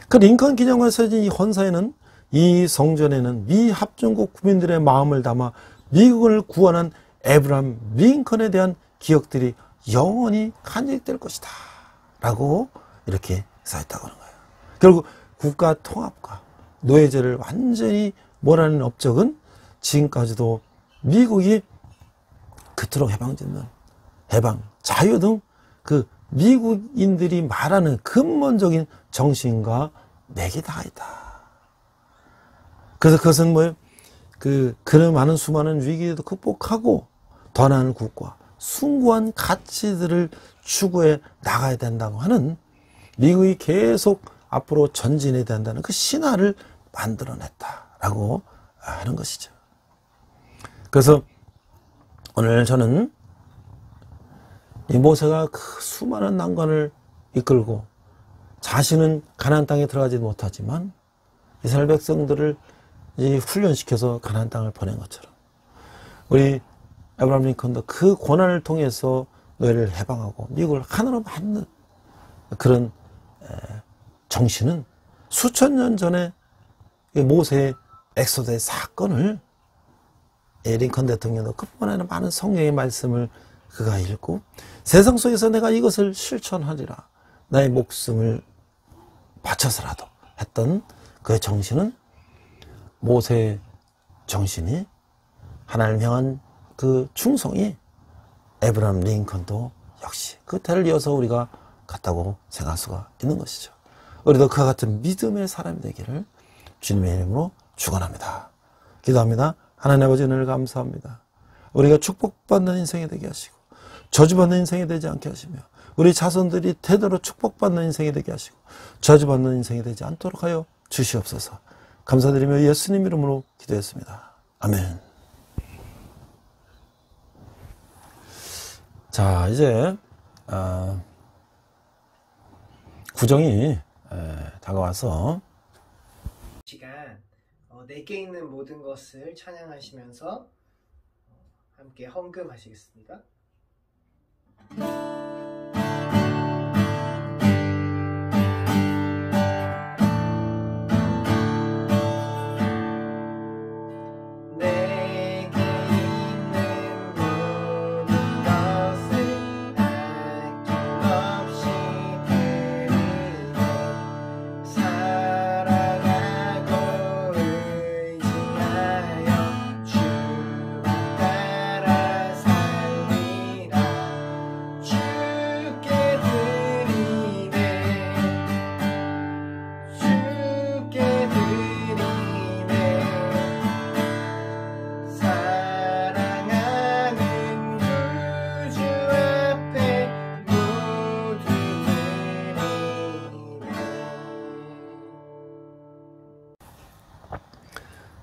그 링컨 기념관에 서진 이 헌사에는, 이 성전에는 미 합중국 국민들의 마음을 담아 미국을 구원한 에브라함 링컨에 대한 기억들이 영원히 간직될 것이다 라고 이렇게 쌓였다고 하는 거예요. 결국 국가 통합과 노예제를 완전히 몰아낸 업적은 지금까지도 미국이 그토록 해방짓는 해방, 자유 등 그 미국인들이 말하는 근본적인 정신과 맥이 다 있다. 그래서 그것은 뭐예요? 그런 많은 수많은 위기도 극복하고 더 나은 국가, 숭고한 가치들을 추구해 나가야 된다고 하는 미국이 계속 앞으로 전진해야 된다는 그 신화를 만들어냈다라고 하는 것이죠. 그래서 오늘 저는 이 모세가 그 수많은 난관을 이끌고 자신은 가나안 땅에 들어가지 못하지만 이스라엘 백성들을 훈련시켜서 가나안 땅을 보낸 것처럼 우리 에브라함 링컨도 그 고난을 통해서 노예를 해방하고 미국을 하나로 만든 그런 정신은 수천 년 전에 모세의 엑소드의 사건을 링컨 대통령도 그뿐 아니라 많은 성경의 말씀을 그가 읽고 세상 속에서 내가 이것을 실천하리라 나의 목숨을 바쳐서라도 했던 그 정신은 모세의 정신이 하나님을 향한 그 충성이 에브라함 링컨도 역시 그 때를 이어서 우리가 같다고 생각할 수가 있는 것이죠. 우리도 그와 같은 믿음의 사람이 되기를 주님의 이름으로 축원합니다. 기도합니다. 하나님 아버지 은혜를 감사합니다. 우리가 축복받는 인생이 되게 하시고 저주받는 인생이 되지 않게 하시며 우리 자손들이 대대로 축복받는 인생이 되게 하시고 저주받는 인생이 되지 않도록 하여 주시옵소서. 감사드리며 예수님 이름으로 기도했습니다. 아멘. 자, 이제 구정이 다가와서 시간 내게 있는 모든 것을 찬양하시면서 함께 헌금하시겠습니다.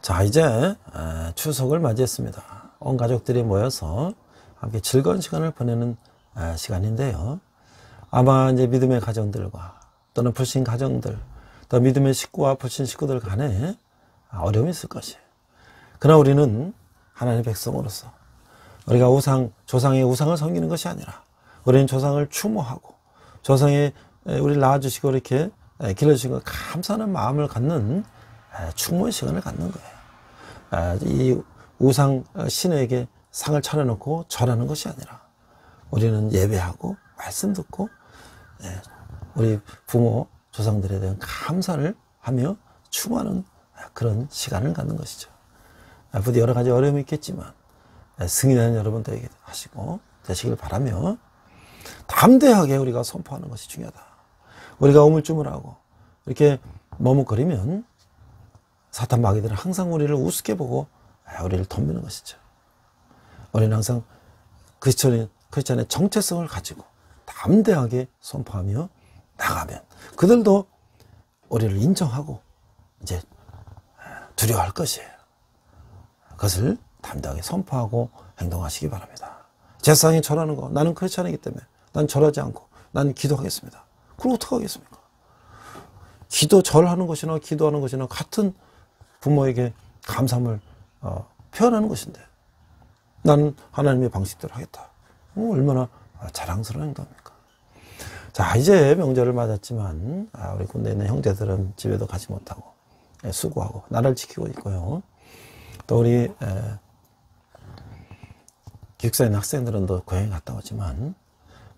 자, 이제 추석을 맞이했습니다. 온 가족들이 모여서 함께 즐거운 시간을 보내는 시간인데요. 아마 이제 믿음의 가정들과 또는 불신 가정들, 또 믿음의 식구와 불신 식구들 간에 어려움이 있을 것이에요. 그러나 우리는 하나님의 백성으로서 우리가 조상의 우상을 섬기는 것이 아니라 우리는 조상을 추모하고 조상의 우리를 낳아주시고 이렇게 길러주신 것 감사하는 마음을 갖는 충모의 시간을 갖는 거예요. 이 우상 신에게 상을 차려놓고 절하는 것이 아니라 우리는 예배하고 말씀 듣고 우리 부모 조상들에 대한 감사를 하며 추모하는 그런 시간을 갖는 것이죠. 부디 여러 가지 어려움이 있겠지만 승인하는 여러분 되게 하시고 되시길 바라며 담대하게 우리가 선포하는 것이 중요하다. 우리가 우물쭈물하고 이렇게 머뭇거리면 사탄 마귀들은 항상 우리를 우습게 보고 우리를 덤비는 것이죠. 우리는 항상 크리스천의 정체성을 가지고 담대하게 선포하며 나가면 그들도 우리를 인정하고 이제 두려워할 것이에요. 그것을 담대하게 선포하고 행동하시기 바랍니다. 제사장이 절하는 거 나는 크리스천이기 때문에 난 절하지 않고 난 기도하겠습니다. 그럼 어떻게 하겠습니까? 절하는 것이나 기도하는 것이나 같은 부모에게 감사함을 표현하는 것인데 나는 하나님의 방식대로 하겠다. 얼마나 자랑스러운 행동입니까? 자, 이제 명절을 맞았지만 우리 군대에 있는 형제들은 집에도 가지 못하고 수고하고 나라를 지키고 있고요. 또 우리 기숙사에 있는 학생들은 또 고향에 갔다 오지만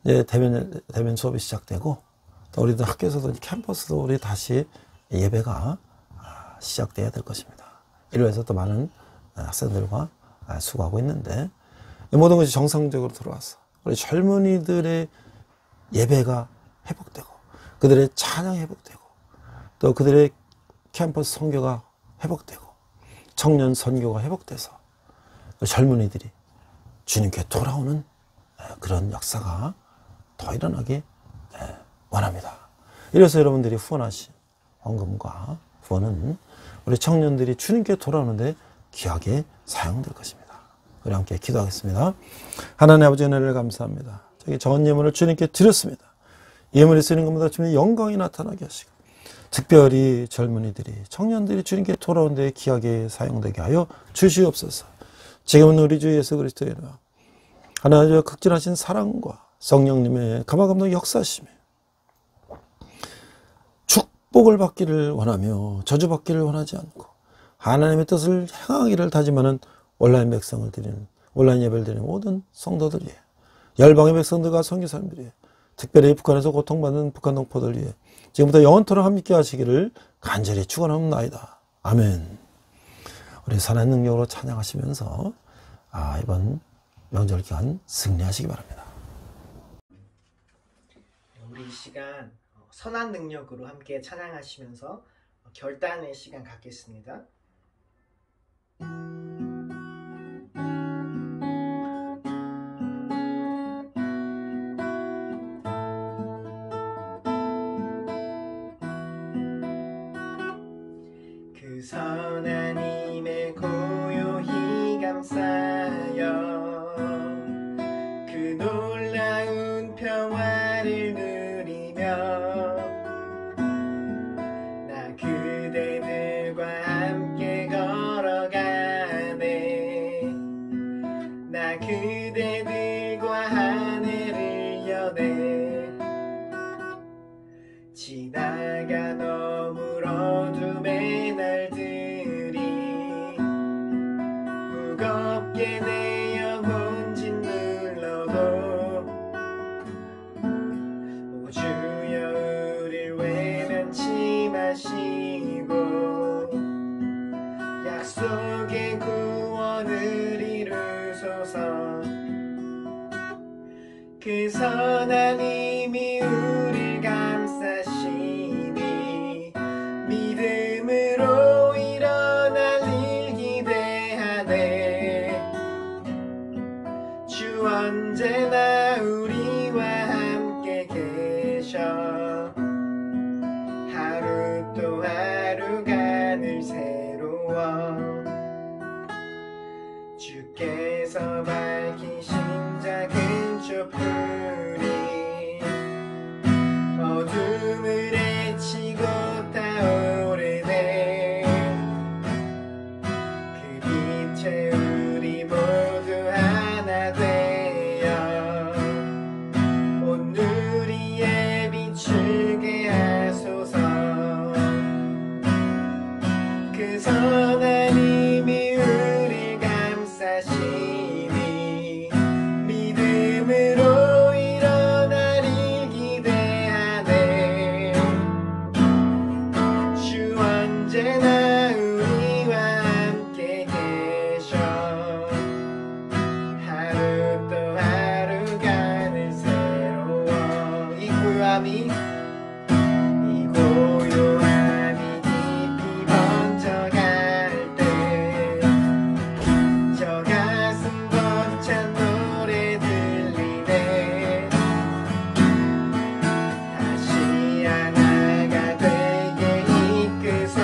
이제 대면 수업이 시작되고 또 우리도 학교에서도 캠퍼스도 우리 다시 예배가 시작돼야 될 것입니다. 이로 해서 또 많은 학생들과 수고하고 있는데 이 모든 것이 정상적으로 들어와서 우리 젊은이들의 예배가 회복되고 그들의 찬양이 회복되고 또 그들의 캠퍼스 선교가 회복되고 청년 선교가 회복돼서 젊은이들이 주님께 돌아오는 그런 역사가 더 일어나기 원합니다. 이래서 여러분들이 후원하신 헌금과 후원은 우리 청년들이 주님께 돌아오는데 귀하게 사용될 것입니다. 우리 함께 기도하겠습니다. 하나님 아버지 은혜를 감사합니다. 저기 적은 예물을 주님께 드렸습니다. 예물이 쓰는 것보다 주님의 영광이 나타나게 하시고 특별히 젊은이들이 청년들이 주님께 돌아오는 데 귀하게 사용되게 하여 주시옵소서. 지금은 우리 주 예수 그리스도의 이름 하나님의 극진하신 사랑과 성령님의 감화감동 역사심에 축복을 받기를 원하며 저주받기를 원하지 않고 하나님의 뜻을 행하기를 다짐하는 온라인 백성을 드리는 온라인 예배를 드리는 모든 성도들 위해 열방의 백성들과 선교사님들 위해 특별히 북한에서 고통받는 북한 동포들 위해 지금부터 영원토록 함께 하시기를 간절히 축원합니다. 아멘. 우리 살아있는 능력으로 찬양하시면서 이번 명절 기간 승리하시기 바랍니다. 우리 이 시간 선한 능력으로 함께 찬양하시면서 결단의 시간 갖겠습니다. 그 선한 힘에 고요히 감싸여 그 놀라운 평화를 누리며 나 그대들과 함께 걸어가네. 나 그대들과 하늘을 여네. 지나가 너무 어둠의 날들이 무겁게 내 영혼 짓눌러도 오 주여 우릴 외면치 마시고 약속의 구원을 이루소서. 그 선한 힘이 우릴 감싸시니 믿음으로 일어날 일 기대하네. 주 언제나 우리와 함께 계셔. 하루 또 하루가 늘 새로워. 주께서 밝히신 작은 촛불이 어둠을 헤치고 타오르네. 그 빛에 우리 모두 하나 되어 온 누리에 비추게 하소서. 그 선한 힘이 우릴 감싸시니 믿음으로 일어날 일 기대하네. 주 언제나 우리와 함께 계셔. 하루 또 하루가 늘 새로워. 이 고요함이 깊이 번져갈 때 저 가슴 벅찬 노래 들리네. 다시 하나가 되게 이끄소서.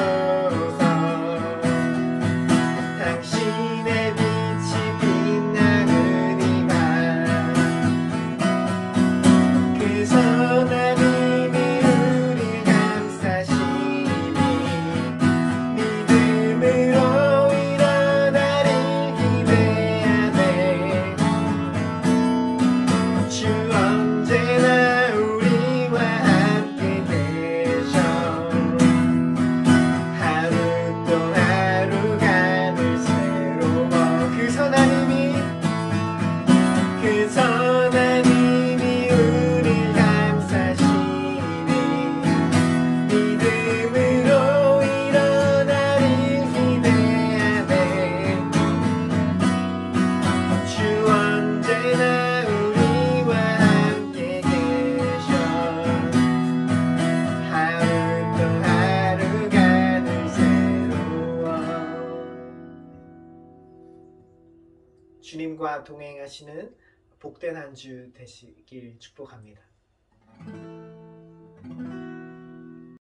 주님과 동행하시는 복된 한 주 되시길 축복합니다.